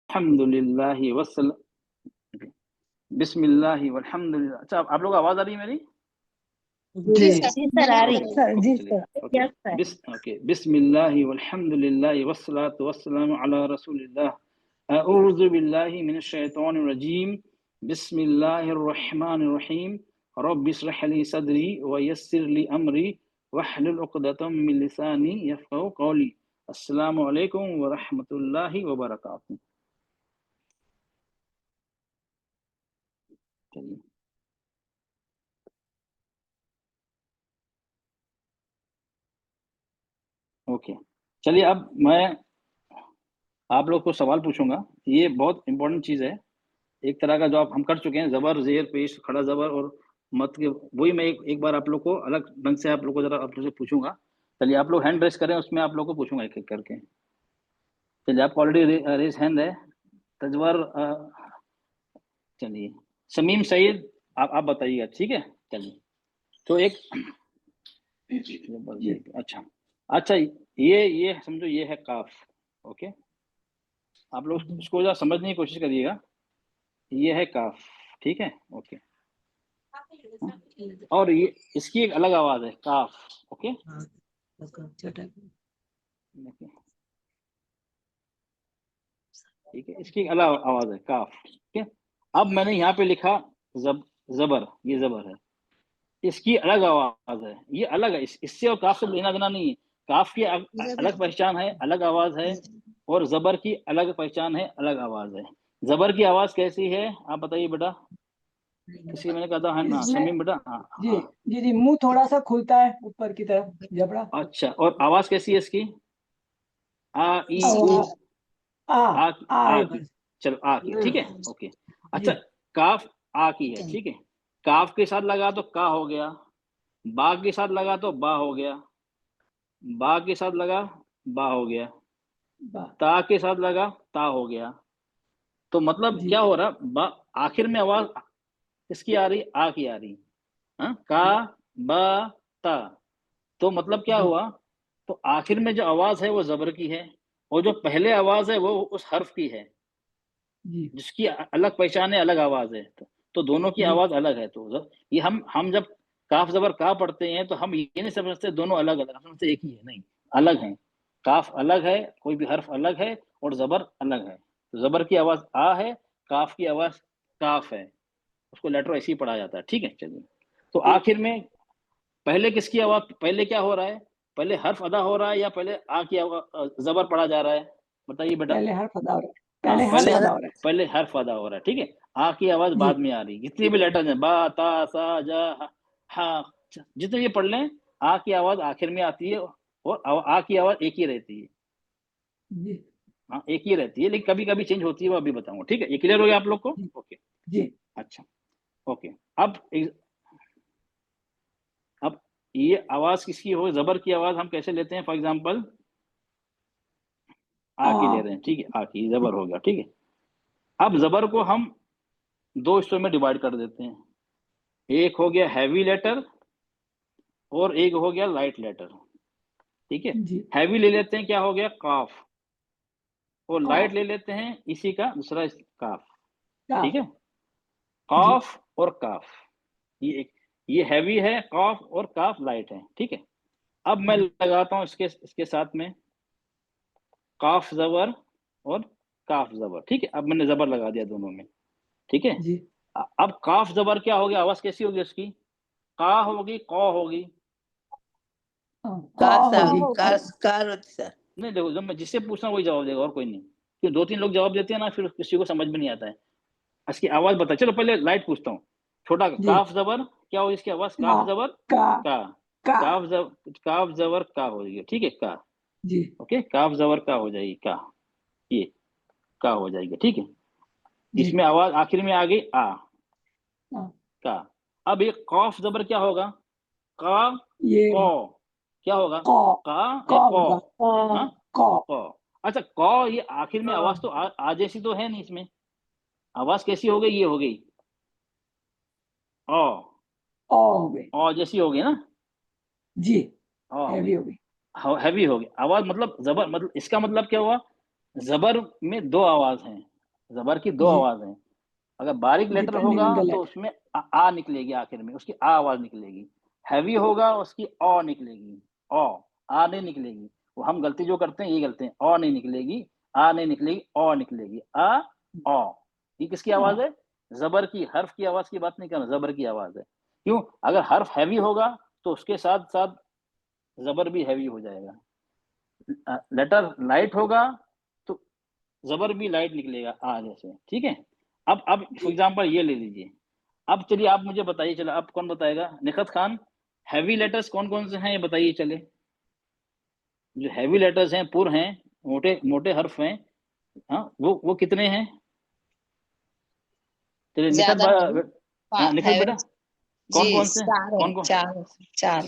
अल्हम्दुलिल्लाहि वस्सलाम बिस्मिल्लाहि वल्हम्दुलिल्लाह। अच्छा, आप लोग आवाज आ रही है मेरी? जी सर आ रही सर, जी चलिए, sir. Okay. Yes sir. Okay, बिस्मिल्लाहि वल्हम्दुलिल्लाहि वस्सलातु वस्सलामु अला रसूलिल्लाह। अऊज़ु बिल्लाहि मिनश शैतानिर रजीम। बिस्मिल्लाहिर रहमानिर रहीम। रब्बि इश्रह ली सदरी व यस्सिर ली अमरी वहलुल उक़दतम मिन लिसानी यफ़क़हू क़ौली। अस्सलामु अलैकुम व रहमतुल्लाहि व बरकातुहू। चलिए, ओके। चलिए, अब मैं आप लोग को सवाल पूछूंगा। ये बहुत इंपॉर्टेंट चीज है। एक तरह का जो आप हम कर चुके हैं, जबर जेर पेश खड़ा जबर और मत के, वही मैं एक बार आप लोग को अलग ढंग से आप लोग को जरा आप लोग से पूछूंगा। चलिए, आप लोग हैंड रेस करें, उसमें आप लोग को पूछूंगा एक एक करके। चलिए, आप ऑलरेडी रेस हैंड है। तजवर चलिए, शमीम सईद, आप बताइएगा, ठीक है। चलिए, तो एक अच्छा अच्छा, ये समझो, ये है काफ। ओके, आप लोग इसको जरा समझने की कोशिश करिएगा। ये है काफ, ठीक है, ओके। और ये इसकी एक अलग आवाज है, काफ। ओके, ठीक है, इसकी एक अलग आवाज है, काफ। ठीक है। अब मैंने यहाँ पे लिखा जबर, ये जबर है। इसकी अलग आवाज है, ये अलग है। इससे और काफ से लेना देना नहीं है। काफ की अलग पहचान है, अलग आवाज है, और जबर की अलग पहचान है, अलग आवाज है। जबर की आवाज कैसी है, आप बताइए बेटा। किसी मैंने कहा था, हाँ शमीम बेटा, हाँ जी हाँ। जी जी, मुंह थोड़ा सा खुलता है ऊपर की तरफ, जबड़ा। अच्छा, और आवाज कैसी है इसकी? आ ई उ, आ आ की। चलो, आ की, ठीक है, ओके। अच्छा, काफ आ की है, ठीक है। काफ के साथ लगा तो का हो गया, बा के साथ लगा तो बा हो गया, बा के साथ लगा बा हो गया, ता के साथ लगा ता हो गया। तो मतलब क्या हो रहा, बा आखिर में आवाज किसकी आ रही, आ की आ रही। हाँ, का बा ता। तो मतलब क्या हुआ, तो आखिर में जो आवाज है वो जबर की है, और जो पहले आवाज है वो उस हर्फ की है, जिसकी अलग पहचान है, अलग आवाज है। तो दोनों की आवाज अलग है। तो ये हम जब काफ जबर का पढ़ते हैं, तो हम ये नहीं समझते दोनों अलग अलग, हम समझते एक ही है। नहीं, अलग है। काफ अलग है, कोई भी हर्फ अलग है, और जबर अलग है। तो जबर की आवाज आ है, काफ की आवाज काफ है। उसको लेटर ऐसे ही पढ़ा जाता है, ठीक है। चलिए, तो आखिर में पहले किसकी आवाज, पहले क्या हो रहा है, पहले हर्फ अदा हो रहा है, या पहले आ की जबर पढ़ा जा रहा है? बताइए बेटा। पहले हर्फ अदा हो रहा है, हाँ, पहले हर्फ अदा हो रहा है। पहले हर्फ अदा हो रहा है, ठीक है। आ की आवाज बाद में आ रही है। जितनी भी लेटर हैं, बा ता सा जा हा, जितने ये पढ़ लें, आ की आवाज आखिर में आती है, और आ की आवाज एक ही रहती है। हाँ, एक ही रहती है, लेकिन कभी कभी चेंज होती है, वो अभी बताऊंगा, ठीक है। ये क्लियर हो गया आप लोग को? ओके, जी। अच्छा, ओके। अब ये आवाज किसकी हो, जबर की आवाज हम कैसे लेते हैं? फॉर एग्जाम्पल, आ की ले रहे हैं, ठीक है, आ की जबर हो गया, ठीक है। अब जबर को हम दो हिस्सों में डिवाइड कर देते हैं। एक हो गया हैवी लेटर, और एक हो गया लाइट लेटर, ठीक है। हैवी ले लेते हैं, क्या हो गया, काफ। और लाइट ले लेते हैं इसी का दूसरा काफ, ठीक है। काफ और काफ, ये हैवी है, काफ और काफ लाइट है, ठीक है। अब मैं लगाता हूं इसके साथ में काफ जबर और काफ जबर, ठीक है। अब मैंने जबर लगा दिया दोनों में, ठीक है। अब काफ जबर क्या हो गया, आवाज कैसी होगी उसकी? का होगी, कौ होगी? नहीं, देखो, जब मैं जिससे पूछना वही जवाब देगा, और कोई नहीं। क्यों दो तीन लोग जवाब देते हैं ना, फिर किसी को समझ में नहीं आता है। इसकी आवाज बता, चलो पहले लाइट पूछता हूँ। छोटा काफ जबर क्या होगी इसकी आवाज? काफ जबर का, काफ जबर का हो जाएगी, ठीक है, का। ओके, काफ जबर का हो जाएगी, का, ये का हो जाएगी, ठीक है। इसमें आवाज आखिर में आ गई आ, का। अब एक कौफ जबर क्या होगा, का, कौ, क्या होगा, का या कौ? हाँ, कौ। अच्छा, कौ, ये आखिर में आवाज तो आ जैसी तो है नहीं, इसमें आवाज कैसी हो गई, ये हो गई ओ जैसी हो गई ना। जी, हैवी हो गई, हैवी हो गई आवाज। मतलब जबर, मतलब इसका मतलब क्या हुआ, जबर में दो आवाज हैं, जबर की दो जी आवाज है। अगर बारीक लेटर डिपेंडिंग होगा ऑन द तो लेटर। उसमें आ निकलेगी, आखिर में उसकी आ आवाज निकलेगी। हैवी होगा उसकी ओ निकलेगी, ओ, आ नहीं निकलेगी। वो हम गलती जो करते हैं ये करते हैं, ओ नहीं निकलेगी, आ नहीं निकलेगी, ओ निकलेगी, आ, ओ। ये किसकी आवाज है? जबर की, हर्फ की आवाज की बात नहीं कर रहा, जबर की आवाज है। क्यों? अगर हर्फ हैवी होगा तो उसके साथ साथ जबर भी हैवी हो जाएगा। लेटर लाइट होगा तो जबर भी लाइट निकलेगा, आ जैसे, ठीक है। अब फॉर जी एग्जांपल ये ले लीजिए। अब चलिए आप मुझे बताइए, चलो अब कौन बताएगा? निखत खान, हैवी लेटर्स कौन कौन से हैं ये बताइए। चले, जो हैवी लेटर्स हैं, पुर हैं, मोटे मोटे हर्फ हैं, हाँ, वो कितने हैं? चलिए निखत ज्यादा है हाँ निखत हैवी। बेटा, जी कौन कौन से? चार है, कौन कौन? चार चार।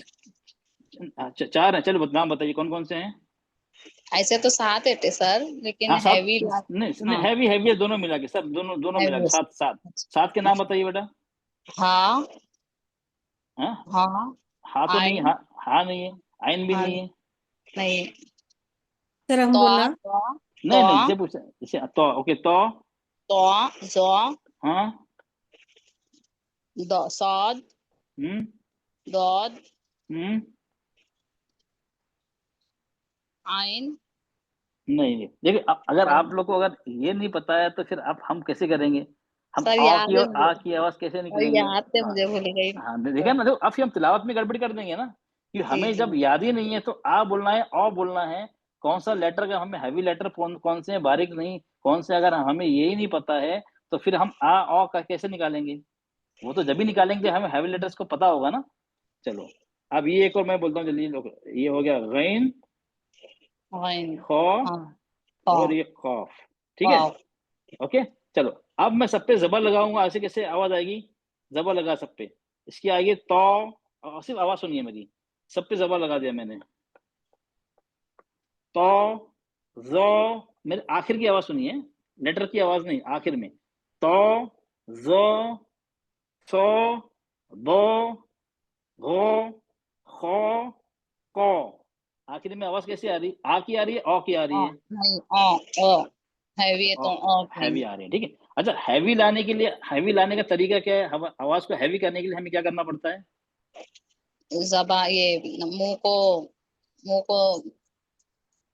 अच्छा, चार हैं, चलो नाम बताइए कौन कौन से हैं। ऐसे तो सात है थे सर, लेकिन हाँ सात, हैवी। नहीं नहीं, हाँ हैवी हैवी है दोनों मिला के, सब दोनों दोनों मिला के हैवी। सात, सात। सात के नाम बताइए बेटा। हाँ हाँ, हाँ। हाँ तो नहीं, आइन। हाँ, हाँ नहीं है, आइन भी हाँ नहीं है। नहीं। सर हम तो बोलना। तो नहीं नहीं, तो इसे पूछ, इसे तो, ओके तो, तो जो हाँ, दो सौद हम्म, दौद हम्म, आइन। नहीं नहीं, देखिए अगर और आप लोग को अगर ये नहीं पता है तो फिर आप हम कैसे करेंगे? हम सर आ याद की है और मुझे। आ की आवाज कैसे और निकलेंगे? याद है हाँ, मुझे, भूल गई। हाँ, देखा ना, देखो अब फिर हम तिलावत में गड़बड़ी कर देंगे ना, कि जी हमें जी जब याद ही नहीं है तो आ बोलना है, ओ बोलना है। कौन सा लेटर का हमें हैवी लेटर कौन कौन से हैं, बारीक नहीं कौन से, अगर हमें यही नहीं पता है तो फिर हम आ ओ का कैसे निकालेंगे? वो तो जब भी निकालेंगे हमें हैवी लेटर्स को पता होगा ना। चलो, अब ये एक और मैं बोलता हूँ जल्दी लोग, ये हो गया गैन, आइन। खौ, हाँ और हाँ। ये खौफ, ठीक है। वाव। ओके, चलो अब मैं सब पे जबर लगाऊंगा, ऐसे कैसे आवाज आएगी? जबर लगा सब पे, इसकी आएगी तो, और सिर्फ आवाज सुनिए मेरी, सब पे जबर लगा दिया मैंने, तो, जो, मेरे आखिर की आवाज सुनिए, लेटर की आवाज नहीं, आखिर में, तो, जो, सो, दो, गो, खो, को। आखिर में आवाज कैसी आ रही? आ की आ रही है, ओ की आ रही ओ है? नहीं, ओ ओ हैवी है तो ओ हैवी नहीं। आ रही है, ठीक है। अच्छा, हैवी लाने के लिए, हैवी लाने का तरीका क्या है? आवाज को हैवी करने के लिए हमें क्या करना पड़ता है? जबा ये मुंह को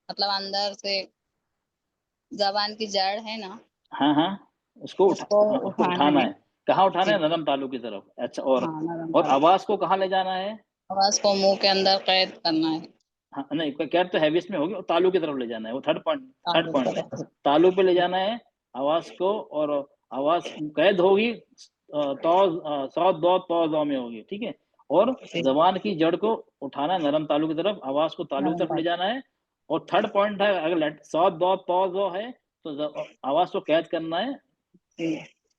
मतलब अंदर से जबान की जड़ है ना, हाँ हाँ, उसको उसको उठाना उठाना है। है। कहाँ उठाना जी है? नरम तालू की तरफ। अच्छा, हाँ नरम और तालु। आवाज को कहाँ ले जाना है? आवाज को मुंह के अंदर कैद करना है। हाँ नहीं, कैट तो हैवीस में होगी, और तालू की तरफ ले जाना है, वो थर्ड पॉइंट, थर्ड तालु पॉइंट है। तरफ। तालू पे ले जाना है आवाज को, और आवाज कैद होगी तो, सौ दो तो दो में होगी, ठीक है। और जी जबान की जड़ को उठाना है नरम तालू की तरफ, आवाज को तालू की नरम तरफ ले तालु। जाना है। और थर्ड पॉइंट है, अगर सौ दो तो दो है तो आवाज को कैद करना है, जी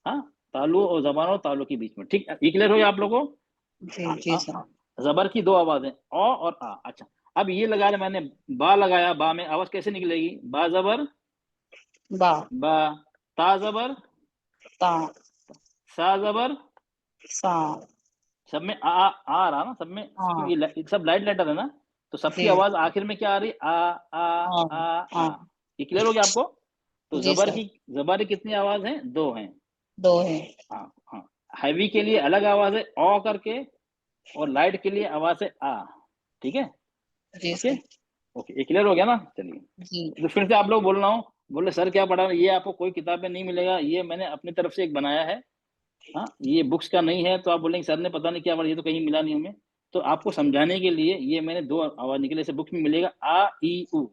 हाँ, तालू और जबान और तालू के बीच में, ठीक है। ये क्लियर हो गया आप लोगों को? जी आ, जी आ, सर। आ, जबर की दो आवाजें, ओ और आ। अच्छा, अब ये लगाया मैंने, बा लगाया, बा में आवाज कैसे निकलेगी? बा जबर, बा बा, ता जबर, ता सा जबर, सा। सब में आ रहा ना, सब में, क्यों हाँ ये सब लाइट लेटर है ना, तो सबकी जी आवाज आखिर में क्या आ रही? आ, आ, हाँ आ, हाँ। आ। ये क्लियर हो गया आपको? तो जी सर। जबर की कितनी आवाज है? दो हैं। दो है। हाँ हाँ, हैवी के लिए अलग आवाज है ओ करके, और लाइट के लिए आवाज है आ, ठीक है। जी ओके, सर। ओके, ये क्लियर हो गया ना? चलिए, जी तो फिर से आप लोग बोल रहा हूँ, बोले सर क्या पढ़ा? ये आपको कोई किताब में नहीं मिलेगा, ये मैंने अपनी तरफ से एक बनाया है। हाँ, ये बुक्स का नहीं है, तो आप बोलेंगे सर ने पता नहीं क्या पढ़ा, ये तो कहीं मिला नहीं हमें। तो आपको समझाने के लिए ये मैंने दो आवाज निकले, जैसे बुक में मिलेगा आ ई उ,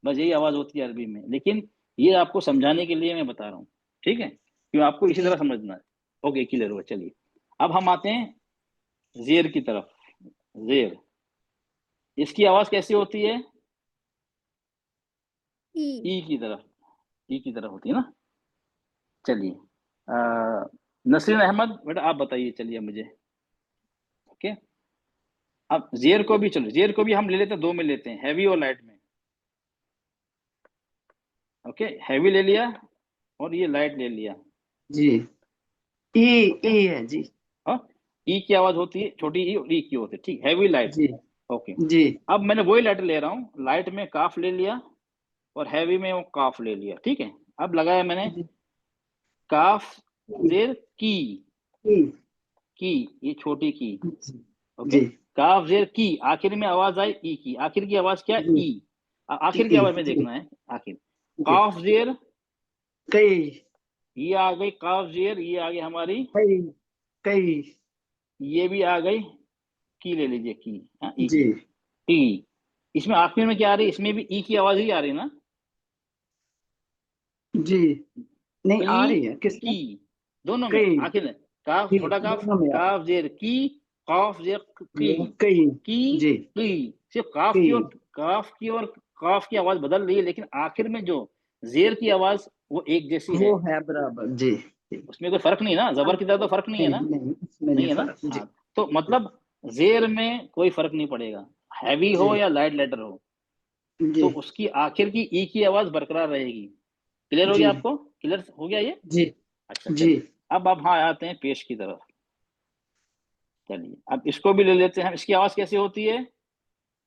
बस यही आवाज होती है अरबी में, लेकिन ये आपको समझाने के लिए मैं बता रहा हूँ, ठीक है, क्यों आपको इसी तरह जी समझना है। ओके, क्लियर हुआ। चलिए, अब हम आते हैं जेर की तरफ। जेर, इसकी आवाज कैसी होती है? ई। ई की तरफ, ई की तरफ होती है ना। चलिए, नसरीन अहमद बेटा आप बताइए, चलिए मुझे। ओके, अब जेर को भी, चलो जेर को भी हम ले लेते हैं, दो में लेते हैं, हैवी और लाइट में। ओके, हैवी ले लिया और ये लाइट ले लिया। जी ई ओके, ई है जी। हाँ, ई की आवाज होती है, छोटी ई और ई की होती है, ठीक, हैवी लाइट। जी ओके, जी अब मैंने वही लेटर ले रहा हूँ, लाइट में काफ ले लिया और हैवी में वो काफ ले लिया, ठीक है। अब लगाया मैंने, जी काफ जेर की, ई की ये छोटी की, जी ओके। जी काफ जेर की, आखिर में आवाज आई ई की, आखिर की आवाज क्या है? जी ई। आखिर की ई आवाज में जी देखना है आखिर। जी काफ जेर, कई ये आ गई काफ जेर, ये आ गई हमारी, कई कई ये भी आ गई, की ले लीजिए की, हाँ ई जी की, टी। इसमें आखिर में क्या आ रही है? इसमें भी ई की आवाज ही आ रही है ना, जी नहीं आ की रही है किसमें की, दोनों में कई आखिर में। काफ की छोटा काफ, दोनों में आ काफ जेर की, काफ जेर की, कई जी की। सिर्फ काफ की कई और काफ की और काफ की आवाज बदल रही है, लेकिन आखिर में जो जेर की आवाज वो एक जैसी है, वो है बराबर जी जी उसमें कोई फर्क नहीं है ना, जबर की तरह तो फर्क नहीं है नहीं ना, नहीं इसमें नहीं नहीं है ना। फर्क जी हाँ, तो मतलब जेर में कोई फर्क नहीं पड़ेगा, हैवी हो जी या लाइट लेटर हो, जी तो उसकी आखिर की ई की आवाज बरकरार रहेगी। क्लियर हो जी गया आपको? क्लियर हो गया ये? जी अच्छा जी चलिए, अब आप हाँ आते हैं पेश की तरफ। चलिए अब इसको भी ले लेते हैं हम। इसकी आवाज कैसे होती है?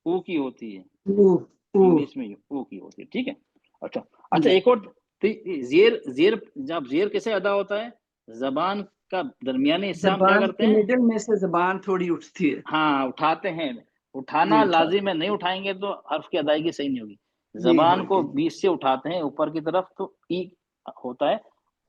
ऊ की होती है, ऊ ऊ इंग्लिश में ऊ की होती है, ठीक है। अच्छा अच्छा, जी एक और, तो जेर जेर, जब जेर कैसे अदा होता है? जबान का दरमियानी हिस्सा हम क्या जबान करते के हैं? मिडिल में से जबान थोड़ी उठती है हाँ उठाते हैं, जी उठाना उठा लाजिम है, नहीं उठाएंगे तो हर्फ की अदायगी सही नहीं होगी। जी जबान को होगी बीच से उठाते हैं ऊपर की तरफ तो ई होता है,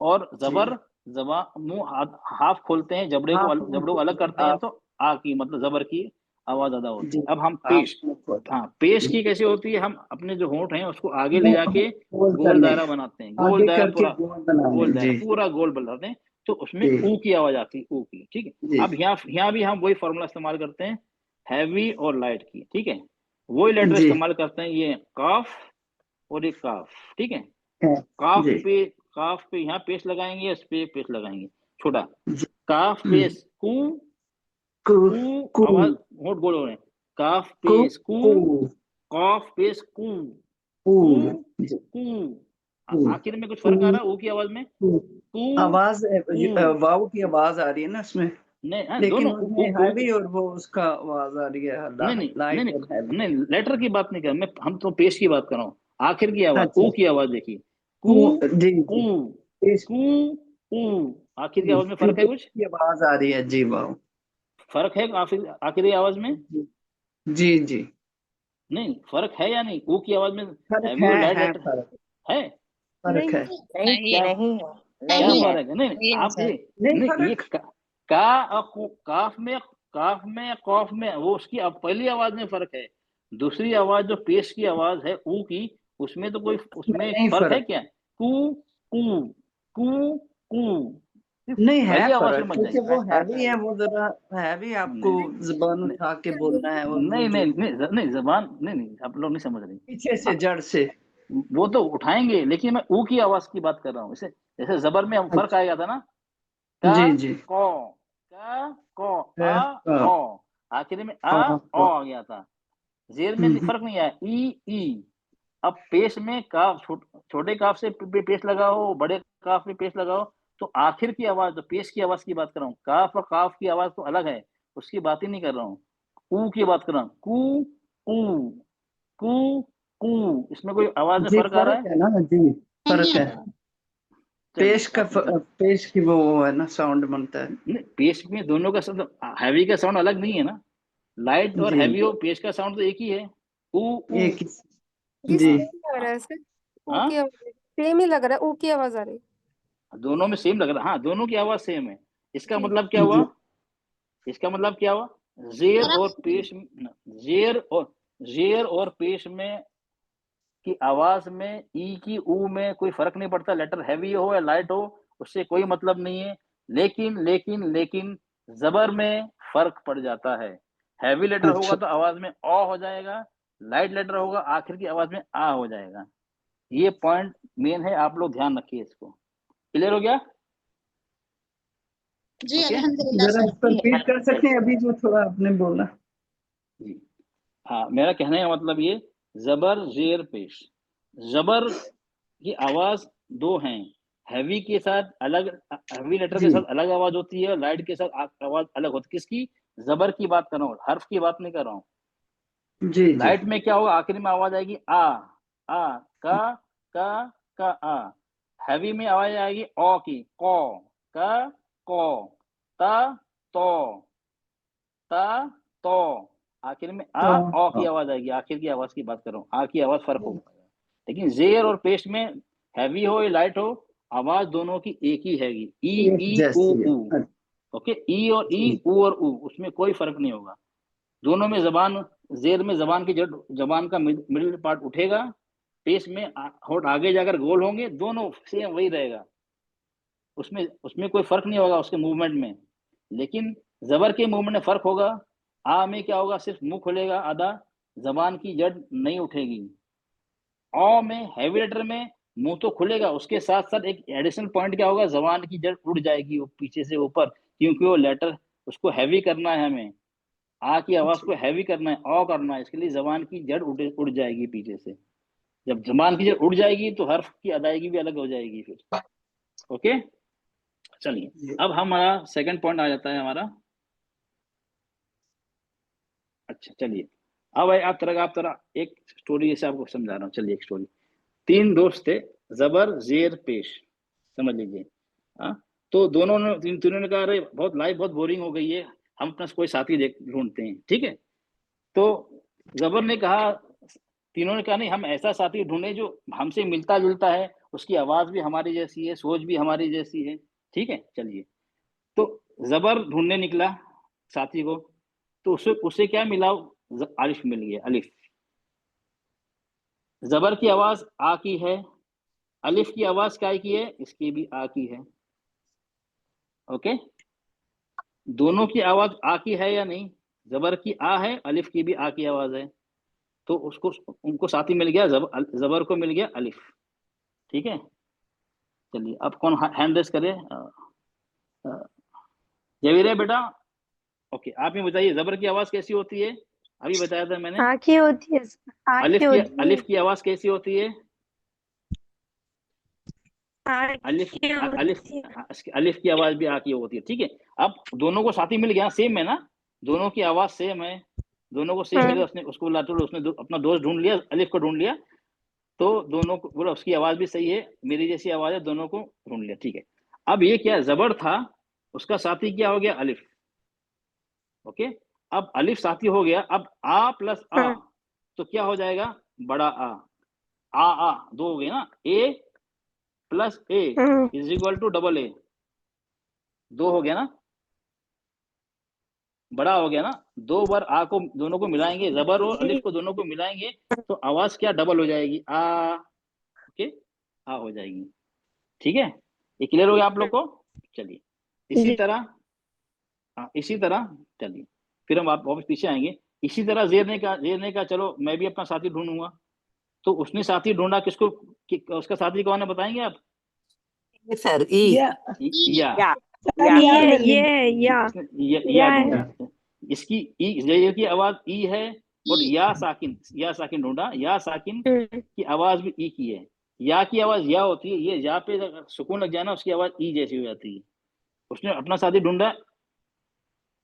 और जी जबर, जबान मुंह हाफ खोलते हैं, जबड़े को हाफ जबड़े को अलग करते हैं, हाफ तो आ की मतलब जबर की आवाज अदा होती जी है। अब हम हाफ पेश, होता हाँ पेश है की कैसे होती है? हम अपने जो होंठ हैं उसको आगे ले वो जाके गोल गोल करने दायरा बनाते हैं, गोल आगे दायरा करके पूरा, गोल बनाने गोल दायरा जी पूरा गोल बनाते हैं, तो उसमें जी ऊ की आवाज आती है, ऊ की, ठीक है। जी अब यहाँ भी हम वही फॉर्मूला इस्तेमाल करते हैं, हैवी और लाइट की, ठीक है। वही लेटर जी इस्तेमाल करते हैं, ये काफ और ये काफ, ठीक है। है काफ जी पे, काफ पे यहाँ पेश लगाएंगे, इस पे पेश लगाएंगे छोटा, जी काफ पेश कू, कु कू, कु आवाज होंठ गोल हो रहे हैं, काफ कु पेश कू, कु काफ पेश कू, कु कू, जी कू। कु आखिर में कुछ कु फर्क आ रहा है ऊ की आवाज में? कु कू, आवाज कू, वाव की आवाज आ रही है ना इसमें नहीं हाँ, लेकिन दोनों उसमें हैवी और वो उसका आवाज आ रही है नहीं नहीं नहीं लाइट नहीं और हैवी नहीं, लेटर की बात नहीं कर मैं, हम तो पेश की बात कर रहा हूँ। आखिर की आवाज, अच्छा ऊ की आवाज देखिए, कु कू, जी कू, जी इस कू, ऊ। आखिर की आवाज में फर्क है कुछ? की आवाज आ रही है जी वाव फर्क है आखिर, आखिरी आवाज में? जी जी जी नहीं फर्क है या नहीं? ऊ की आवाज में फर्क हैवी और लाइट है लेटर फर्क है? फर्क है नहीं क्या, नहीं है क्या नहीं है फर्क है? नहीं नहीं नहीं है आप सर। ये, नहीं नहीं ये फर्क काफ में, काफ में कौफ में वो उसकी पहली आवाज में फर्क है। दूसरी आवाज जो पेश की आवाज है ऊ की, उसमें तो कोई, उसमें नहीं फर्क है फर्क क्या? कू, कू, कू, कू, सिर्फ नहीं है पहली आवाज फर्क समझ क्योंकि वो हैवी जाइए। है वो जरा हैवी आपको नहीं जबान नहीं उठा के बोलना है और वो नहीं जो नहीं नहीं नहीं, जबान नहीं नहीं, आप लोग नहीं समझ रहे। पीछे से जड़ से वो तो उठाएंगे, लेकिन मैं ऊ की आवाज की बात कर रहा हूँ। इसे जैसे जबर में हम फर्क अच्छा आएगा था ना, का, जी जी को, का, को, है ओ, आखिर में ओ आ गया था। जेर में हम्म, फर्क नहीं आया, ई। अब पेश में काफ, छोटे काफ से पेश लगाओ, बड़े काफ में पेश लगाओ, तो आखिर की आवाज, तो पेश की आवाज की बात कर रहा हूँ। काफ और काफ की आवाज तो अलग है, उसकी बात ही नहीं कर रहा हूँ। ऊ की बात कर रहा हूँ, कू, कू, कू, कू। इसमें कोई आवाज में जी फर्क आ रहा फर्क है? है ना जी फर्क है चलिए पेश की वो है ना साउंड बनता है नहीं, पेश में दोनों का साउंड, हैवी का साउंड अलग नहीं है ना, लाइट और जी हैवी और पेश का साउंड तो एक ही है। ऊ, ऊ। एक जी जी सेम लग रहा है सर। ऊ हाँ की आवाज सेम ही लग रहा है, ऊ की आवाज आ रही दोनों में सेम लग रहा है, हाँ दोनों की आवाज सेम है। इसका जी। मतलब क्या हुआ? जी इसका मतलब क्या हुआ? जेर और पेश, जेर और, जेर और पेश में की आवाज में ई की ऊ में कोई फर्क नहीं पड़ता, लेटर हैवी हो या लाइट हो, उससे कोई मतलब नहीं है। लेकिन जबर में फर्क पड़ जाता है। हैवी लेटर होगा अच्छा तो आवाज में ओ हो जाएगा, लाइट लेटर होगा आखिर की आवाज में आ हो जाएगा। ये पॉइंट मेन है, आप लोग ध्यान रखिए इसको। क्लियर हो गया? जी ओके अल्हम्दुलिल्लाह जरा सर इसको रिपीट कर सकते चलिए हैं अभी जो थोड़ा आपने बोला जी। हाँ मेरा कहने का मतलब ये, जबर जेर पेश, जबर की आवाज दो हैं, हैवी के साथ अलग, हैवी लेटर के जी साथ अलग आवाज होती है, लाइट के साथ आवाज अलग होती है। किसकी? जबर की बात कर रहा हूँ, हर्फ की बात नहीं कर रहा हूँ। जी जी लाइट में क्या होगा? आखिरी में आवाज आएगी आ, का, का, आ। हैवी में आवाज आएगी ओ की, को, क, को, त, तो, त, तो, आखिर में आ, तो ओ की आवाज आएगी। आखिर की आवाज की बात कर रहा हूँ, आ की आवाज फर्क होगा। लेकिन जेर और पेश में हैवी हो या लाइट हो, आवाज दोनों की एक ही हैगी, ई एक ई उ जैसी है। उ। ओके, ई और ई, उ और उ, उसमें कोई फर्क नहीं होगा। दोनों में जबान, जेर में जबान की जड़, जबान का मिडिल पार्ट उठेगा, पेश में होठ आगे जाकर गोल होंगे, दोनों सेम वही रहेगा, उसमें उसमें कोई फर्क नहीं होगा उसके मूवमेंट में। लेकिन जबर के मूवमेंट में फर्क होगा। आ में क्या होगा, सिर्फ मुंह खुलेगा आधा, जबान की जड़ नहीं उठेगी। औ में, हैवी लेटर में मुंह तो खुलेगा, उसके साथ साथ एक एडिशनल पॉइंट क्या होगा, जबान की जड़ उड़ जाएगी वो पीछे से ऊपर, क्योंकि वो लेटर उसको हैवी करना है हमें। आ की आवाज को हैवी करना है, औ करना है, इसके लिए जबान की जड़ उड़ जाएगी पीछे से। जब जबान की जड़ उड़ जाएगी तो हर्फ की अदायगी भी अलग हो जाएगी फिर। ओके, चलिए अब हमारा सेकंड पॉइंट आ जाता है हमारा। अच्छा चलिए, अब आप तरह एक स्टोरी जैसे आपको समझा रहा हूँ। चलिए एक स्टोरी, 3 दोस्त थे, जबर जेर पेश, समझ लीजिए। हाँ, तो दोनों ने, तीनों ने कहा अरे बहुत लाइफ बहुत बोरिंग हो गई है, हम अपना कोई साथी ढूंढते हैं। ठीक है, तो जबर ने कहा, तीनों ने कहा नहीं, हम ऐसा साथी ढूंढे जो हमसे मिलता जुलता है, उसकी आवाज भी हमारी जैसी है, सोच भी हमारी जैसी है। ठीक है, चलिए, तो जबर ढूंढने निकला साथी को, तो उसे उसे क्या मिला, अलिफ मिल गया। अलिफ, जबर की आवाज आ की है, अलिफ की आवाज क्या की है, इसकी भी आ की है। ओके, दोनों की आवाज आ की है या नहीं, जबर की आ है, अलिफ की भी आ की आवाज है, तो उसको, उनको साथी मिल गया, जबर को मिल गया अलिफ। ठीक है, चलिए अब कौन हैंड रेस करे, जवीर है बेटा। ओके, आप ही बताइए जबर की आवाज कैसी होती है, अभी बताया था मैंने। आँखें होती है, आँखें होती है, अलिफ की आवाज कैसी होती है, अलिफ, आँखें अलिफ, होती है। अलिफ की आवाज भी आ की होती है। ठीक है, अब दोनों को साथी मिल गया, सेम है ना, दोनों की आवाज सेम है, दोनों को सेम मिला, उसने उसको उसने अपना दोस्त ढूंढ लिया, अलिफ को ढूंढ लिया, तो दोनों को बोला उसकी आवाज भी सही है, मेरी जैसी आवाज है, दोनों को ढूंढ लिया। ठीक है, अब ये क्या, जबर था, उसका साथी क्या हो गया, अलिफ। ओके, अब अलिफ साथी हो गया, अब आ प्लस आ, तो क्या हो जाएगा, बड़ा आ दो हो गए ना, A plus A is equal to double A, 2 हो गया ना, बड़ा हो गया ना। 2 बार आ को दोनों को मिलाएंगे, जबर और अलिफ को दोनों को मिलाएंगे, तो आवाज क्या डबल हो जाएगी, आ। ओके, आ हो जाएगी। ठीक है, ये क्लियर हो गया आप लोग को। चलिए इसी तरह, हाँ इसी तरह, चलिए फिर हम आप वापस पीछे आएंगे। इसी तरह जेर ने कहा चलो मैं भी अपना साथी ढूंढूंगा, तो उसने साथी ढूंढा, किसको, उसका साथी कौन है बताएंगे आप, सर ई या या, या या है। ढूंढा, इसकी ई, जेर की आवाज ई है, और या साकिन ढूंढा, या साकिन की आवाज भी ई की है। या की आवाज या होती है, ये या पे सुकून लग जाए ना, उसकी आवाज ई जैसी हो जाती है। उसने अपना साथी ढूंढा,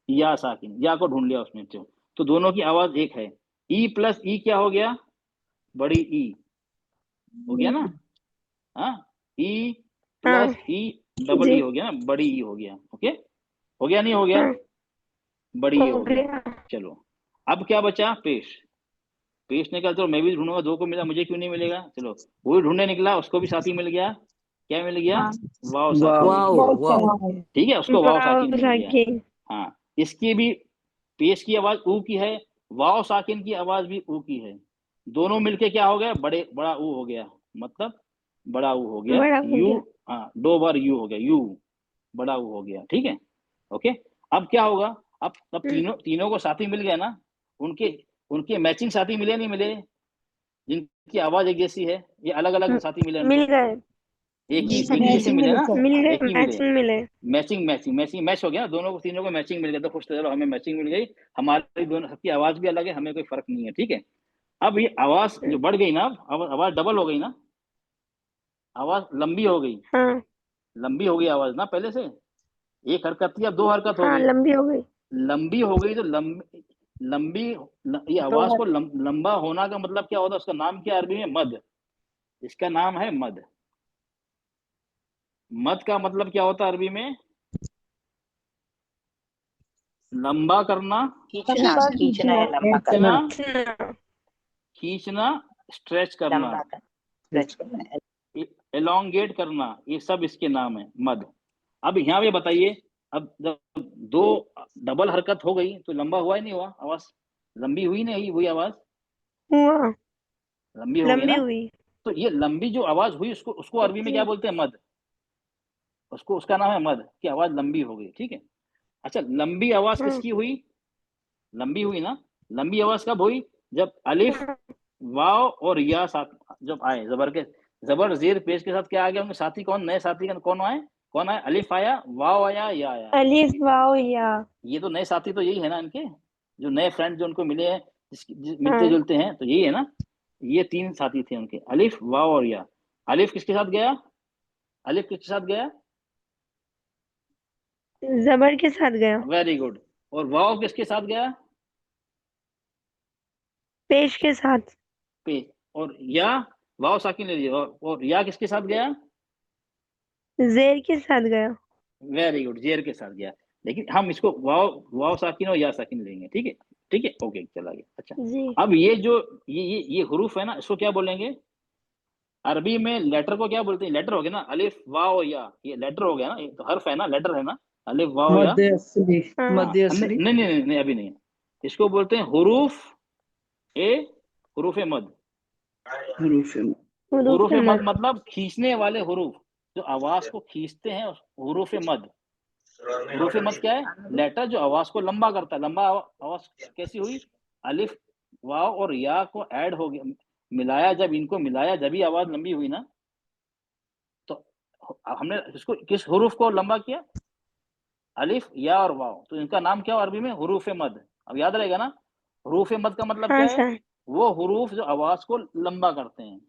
या साकिन, या को ढूंढ लिया उसने, तो दोनों की आवाज एक है। ई प्लस ई क्या हो गया, बड़ी ई हो गया ना, हाँ, E plus E double E हो गया ना, बड़ी ई हो गया। ओके, हो गया नहीं हो गया, बड़ी ई हो गया। चलो अब क्या बचा, पेश। पेश ने कहा चलो मैं भी ढूंढूंगा, 2 को मिला, मुझे क्यों नहीं मिलेगा, चलो वो भी ढूंढने निकला, उसको भी साथी मिल गया, क्या मिल गया, वाव साकिन मिल वाओ गया। वाओ ठीक है, उसको वाव साकिन मिल गया। हाँ, इसकी भी, पेश की आवाज ऊ की है, वाव साकिन की आवाज भी ऊ की है, दोनों मिलके क्या हो गया, बड़ा ऊ हो गया, मतलब बड़ा ऊ हो गया, यू, हाँ 2 बार यू हो गया, यू, बड़ा ऊ हो गया। ठीक है, ओके, अब क्या होगा, अब तीनों को साथी मिल गया ना, उनके उनके मैचिंग साथी मिले नहीं मिले, जिनकी आवाज एक जैसी है, ये अलग अलग साथी मिले उनको, मिल गए, एक ही जैसे मिले ना, मिल गए, एक ही मिले, मैचिंग मिले। मैचिंग मैच हो गया ना, दोनों को, तीनों को मैचिंग मिल गया, तो खुश थे, चलो हमें मैचिंग मिल गई, हमारी दोनों सबकी आवाज भी अलग है, हमें कोई फर्क नहीं है। ठीक है, अब ये आवाज जो बढ़ गई ना, अब आवाज डबल हो गई ना, आवाज लंबी हो गई, हाँ लंबी हो गई आवाज ना, पहले से एक हरकत थी, अब 2 हरकत हो हाँ, गई, लंबी हो गई। लंबी हो गई, तो लंबी ये आवाज को लंबा होना का मतलब क्या होता है, उसका नाम क्या अरबी में, मद, इसका नाम है मद। मद का मतलब क्या होता है अरबी में? लंबा करना, खींचना खींचना या लंबा करना। खींचना, खींचना, स्ट्रेच करना, लंबा करना, स्ट्रेच करना। एलोंगेट करना, ये सब इसके नाम है मद। अब यहाँ पे बताइए, अब जब दो डबल हरकत हो गई तो लंबा हुआ ही नहीं हुआ, आवाज लंबी हुई नहीं हुई, आवाज हुआ, लंबी हो गई लंबी ना। हुई। तो ये लंबी जो आवाज हुई उसको उसको अरबी में क्या बोलते हैं? मद। उसको उसका नाम है मद, की आवाज लंबी हो गई, ठीक है। अच्छा, लंबी आवाज हाँ, किसकी हुई? लंबी हुई ना। लंबी आवाज कब हुई? जब अलिफ, वाव और या साथ जब आए, जबर के, जबर जेर पेश के साथ क्या आ गया? उनके साथी कौन, नए साथी कौन आए? कौन आए? अलिफ आया, वाव आया, या आया। अलिफ वाव या। ये तो नए साथी तो यही है ना इनके, जो नए फ्रेंड जो उनको मिले हैं, मिलते हाँ, जुलते हैं, तो यही है ना। ये तीन साथी थे उनके, अलिफ, वाव और या। अलिफ किसके साथ गया? अलिफ किसके साथ गया? जबर के साथ गया। Very good. और वाव किसके साथ गया? पेश के साथ। पे। और या, वाव साकिन ले लिया, और या किसके साथ गया? जेर के साथ गया। वेरी गुड, जेर के साथ गया। लेकिन हम इसको वाव, वाव साकिन और या साकिन लेंगे, ठीक है। ठीक है, ओके, चला गया। अच्छा, जी। अब ये जो ये हुरूफ है ना, इसको क्या बोलेंगे? अरबी में लेटर को क्या बोलते हैं? लेटर हो गया ना, अलिफ वाव या, ये लेटर हो गया ना, ये तो हर्फ है ना, लेटर है ना, अलिफ वाव या। मध्य असली, हाँ, हाँ, मध्य नहीं असली। नहीं नहीं नहीं, अभी नहीं। इसको बोलते हैं हुरूफ ए, हुरूफ मद। हरूफ में। हुरूफ हुरूफ मद मद। मतलब खींचने वाले हुरूफ, जो आवाज को खींचते हैं, हुरूफ मद। हुरूफ मद क्या है? लेटर जो आवाज को लंबा करता है। लंबा आवाज कैसी हुई? अलिफ, वाव और या को ऐड हो गया, मिलाया, जब इनको मिलाया जब ही आवाज लंबी हुई ना। तो हमने इसको किस हुरूफ को लंबा किया? अलिफ, या और वाव। तो इनका नाम क्या हो अरबी में? हुरूफ मद। अब याद रहेगा ना, हुरूफ मद का मतलब हाँ क्या है? सर। वो हुरूफ जो आवाज को लंबा करते हैं।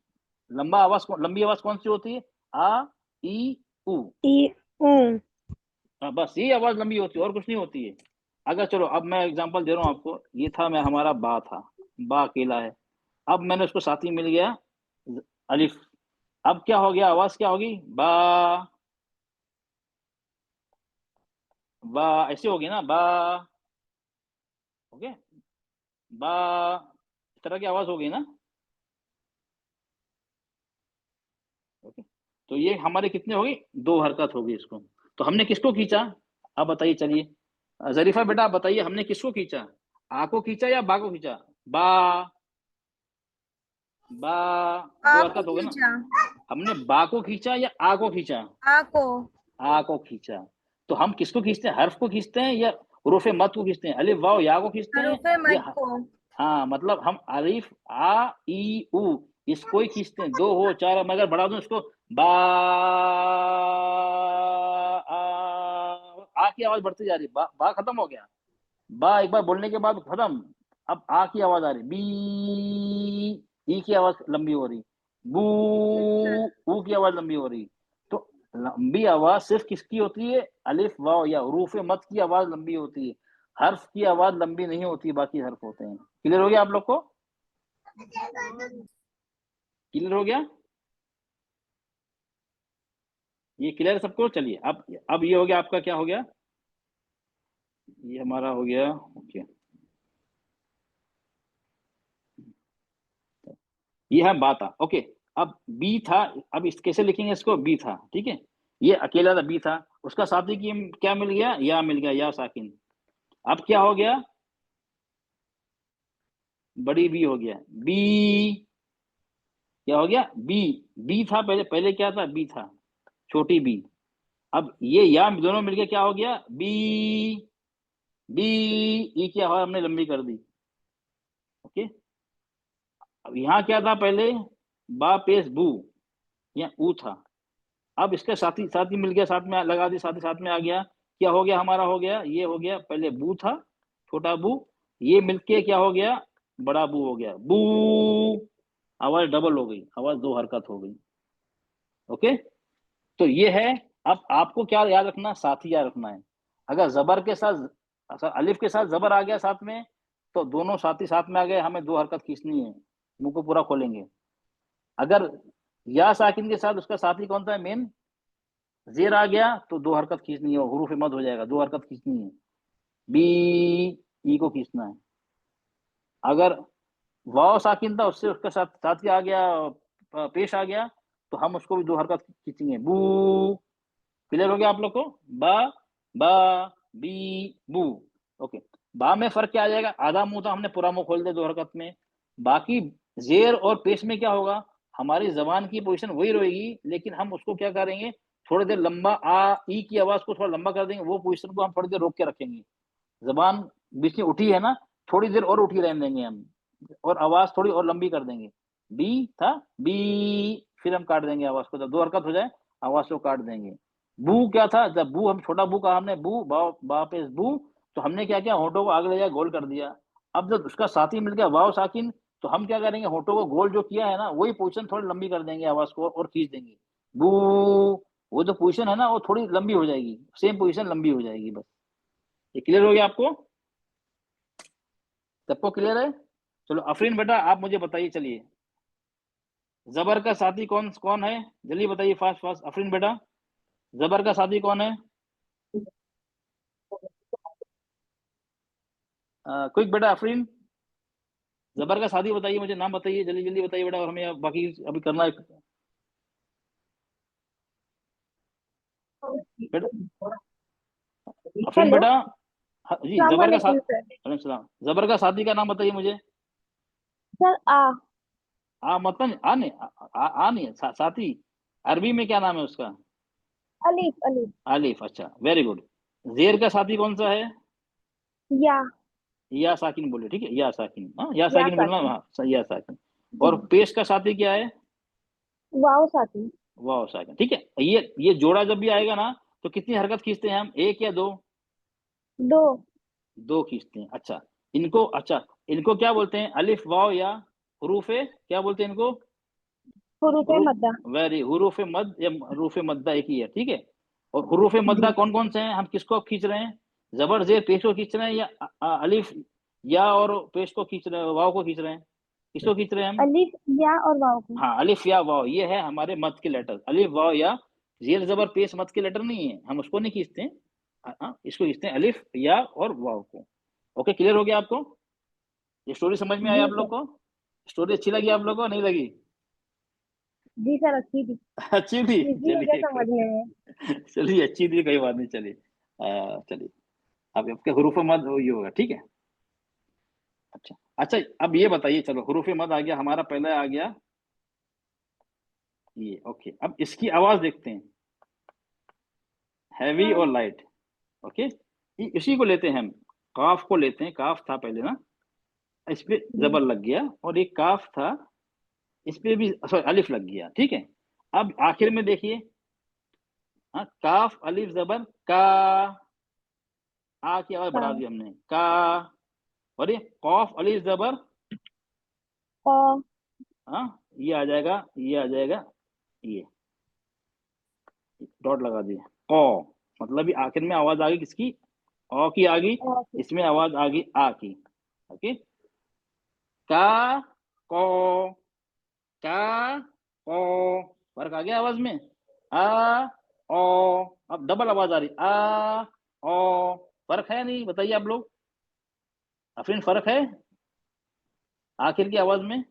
लंबा आवाज, लंबी आवाज कौन सी होती है? आ, ई, उ। ई, ऊ। बस ये आवाज लंबी होती है, और कुछ नहीं होती है। अगर चलो, अब मैं एग्जांपल दे रहा हूँ आपको। ये था, मैं हमारा बा था, बा अकेला है। अब मैंने उसको साथी मिल गया अलिफ। अब क्या हो गया? आवाज क्या होगी? बा, बा, ऐसे होगी ना, बा। ओके, बा, इस तरह की आवाज होगी ना। ओके, तो ये हमारे कितने होगी? दो हरकत होगी इसको। तो हमने किसको खींचा? अब बताइए, चलिए जरीफा बेटा, आप बताइए, हमने किसको खींचा? आ को खींचा या बा को खींचा? बा, बा, दो आपको हरकत हो गई ना। खींचा। हमने बा को खींचा या आ को खींचा? आको। आ को खींचा। तो हम किसको खींचते हैं? हर्फ को खींचते हैं या हुरूफ मद को खींचते हैं? अलिफ, वाव, या को खींचते हैं हरूफे या? मद को। हाँ, मतलब हम अलिफ, आ, ई, उ, इसको ही खींचते हैं। दो हो, चार हो, मैं अगर बढ़ा दूं इसको, बा, आ की आवाज बढ़ती जा रही, बा खत्म हो गया। बा एक बार बोलने के बाद खत्म। अब आ की आवाज आ रही, बी, ई की आवाज लंबी हो रही, बू, अच्छा। ऊ की आवाज लंबी हो रही। तो लंबी आवाज सिर्फ किसकी होती है? अलिफ, वाव या हुरूफ मद की आवाज लंबी होती है। हर्फ की आवाज लंबी नहीं होती, बाकी हर्फ होते हैं। क्लियर हो गया आप लोग को? क्लियर हो गया? ये क्लियर सबको? चलिए, अब ये हो गया आपका, क्या हो गया? ये हमारा हो गया, ओके। ये है बा था, ओके। अब बी था। अब इस कैसे लिखेंगे इसको? बी था, ठीक है। ये अकेला था, बी था। उसका साथी की क्या मिल गया? या मिल गया, या साकिन। अब क्या हो गया? बड़ी बी हो गया, बी। क्या हो गया? बी। बी था पहले, पहले क्या था? बी था, छोटी बी। अब ये या दोनों मिलके क्या हो गया? B, B. ई क्या हुआ? हमने लंबी कर दी, ओके। अब यहाँ क्या था पहले? बा पेश बू, या ऊ था। अब इसके साथी साथी मिल गया, साथ में लगा दी, साथी साथ में आ गया। क्या हो गया हमारा? हो गया, ये हो गया, पहले बू था, छोटा बू। ये मिलके क्या हो गया? बड़ा बू हो गया, बू। आवाज डबल हो गई, आवाज दो हरकत हो गई, ओके। तो ये है। अब आपको क्या याद रखना? साथी याद रखना है। अगर जबर के साथ, अलिफ के साथ जबर आ गया साथ में, तो दोनों साथी साथ में आ गए, हमें दो हरकत खींचनी है, मुंह को पूरा खोलेंगे। अगर या साकिन के साथ उसका साथी कौन सा है? मेन जेर आ गया तो दो हरकत खींचनी है, हुरूफ मद हो जाएगा, दो हरकत खींचनी है, बी ई को खींचना है। अगर वाव साकिन था उससे उसका साथ साथ क्या आ गया, पेश आ गया, तो हम उसको भी दो हरकत खींचेंगे, बू। क्लियर हो गया आप लोग को? बा बा बी बू। ओके, बा में फर्क क्या आ जाएगा, आधा मुंह था हमने, पूरा मुंह खोल दिया दो हरकत में। बाकी जेर और पेश में क्या होगा, हमारी जबान की पोजीशन वही रहेगी, लेकिन हम उसको क्या करेंगे, थोड़ी देर लंबा आ ई की आवाज को थोड़ा लंबा कर देंगे, वो पोजीशन को हम थोड़ी देर रोक के रखेंगे। जबान बीच में उठी है ना, थोड़ी देर और उठी रहने देंगे हम, और आवाज थोड़ी और लंबी कर देंगे। बी था बी, फिर हम काट देंगे आवाज को, जब दो हरकत हो जाए आवाज को काट देंगे। बू क्या था, जब बू हम छोटा बू कहा हमने, बू बा पे बू, तो हमने क्या किया, होठों को आगे ले जाकर गोल कर दिया। अब जब उसका साथी मिल गया वाव साकिन, तो हम क्या करेंगे, होठों को गोल जो किया है ना, वही पोजीशन थोड़ी लंबी कर देंगे आवाज को और खींच देंगे, बू। वो जो पोजीशन है ना वो थोड़ी लंबी हो जाएगी, सेम पोजीशन लंबी हो जाएगी। बस ये क्लियर हो गया आपको? सबको क्लियर है? चलो अफरीन बेटा आप मुझे बताइए, चलिए जबर का साथी कौन कौन है, जल्दी बताइए फास्ट फास्ट। अफरीन बेटा जबर का साथी कौन है? क्विक बेटा अफरीन, जबर का साथी बताइए मुझे, नाम बताइए, जल्दी जल्दी बताइए बेटा, और हमें बाकी अभी करना है बेटा। अफरीन हेलो, बेटा, हाँ जी, अस्सलाम जबर का साथ, वालेकुम सर। वालेकुम सलाम। जबर का साथी का नाम बताइए मुझे। सर मतलब आ नहीं, आ नहीं है, साथी अरबी में क्या नाम है उसका? अलीफ अलीफ आलिफ, अच्छा वेरी गुड। जेर का साथी कौन सा है? या या साकिन बोले, ठीक है, या साकिन, हाँ या या साकिन बोलना, साथी। हाँ सही, या साकिन। जी, और पेश का साथी क्या है? वाओ साथी। वाह साकिन, ठीक है। ये जोड़ा जब भी आएगा ना, तो कितनी हरकत खींचते हैं हम, एक या दो? दो। दो खींचते हैं, अच्छा। इनको क्या बोलते हैं, अलिफ वाव या हुरूफे, क्या बोलते हैं इनको? हुरूफे मद्दा। वेरी, हुरूफे मद या हुरूफे मद्दा एक ही है, ठीक है। और हुरूफे मद्दा जी, कौन कौन से हैं, हम किसको खींच रहे हैं, जबर जेर पेश को खींच रहे हैं, या अलिफ या और पेश को खींच रहे हैं, वाव को खींच रहे हैं, किसको खींच रहे हैं हम? अलीफ या और वाओ को। हाँ, अलिफ या वाव, ये है हमारे मद के लेटर, अलिफ वाव या जेर जबर पेश मद के लेटर नहीं है, हम उसको नहीं खींचते हैं। इसको खींचते हैं अलिफ या और वाव को। ओके, क्लियर हो गया आपको? ये स्टोरी समझ में आई जी आप लोग सर। को? स्टोरी अच्छी लगी आप लोग को, नहीं लगी? जी सर, अच्छी थी। अच्छी थी, इजी हो गया चलिए समझने में। चलिए अच्छी थी, कोई बात नहीं, चलिए चलिए। अब आपके हुरूफ मद ये होगा, ठीक है। अच्छा अच्छा, अब ये बताइए, चलो हुरूफ मद आ गया हमारा, पहला आ गया ये, ओके। अब इसकी आवाज देखते हैं, हैवी और लाइट। ओके, इसी को लेते हैं हम, काफ को लेते हैं, काफ था पहले ना, इस पे जी। जबर लग गया, और एक काफ था, इस पे भी सॉरी अलिफ लग गया, ठीक है। अब आखिर में देखिए, हाँ, काफ अलिफ जबर का, आ की आवाज बढ़ा हाँ। दी हमने, का। और ये कौफ अलिफ जबर, और हाँ, ये आ जाएगा, ये आ जाएगा, ये डॉट लगा दिया, कौ। मतलब ये आखिर में आवाज आ गई किसकी, औ की आ गई, और इसमें आवाज आ गई आ की। ओके, का कौ, का कौ, फर्क आ गया आवाज में, आ ओ। अब डबल आवाज आ रही, आ ओ, फर्क है नहीं, बताइए आप लोग, अफरीन फर्क है आखिर की आवाज में?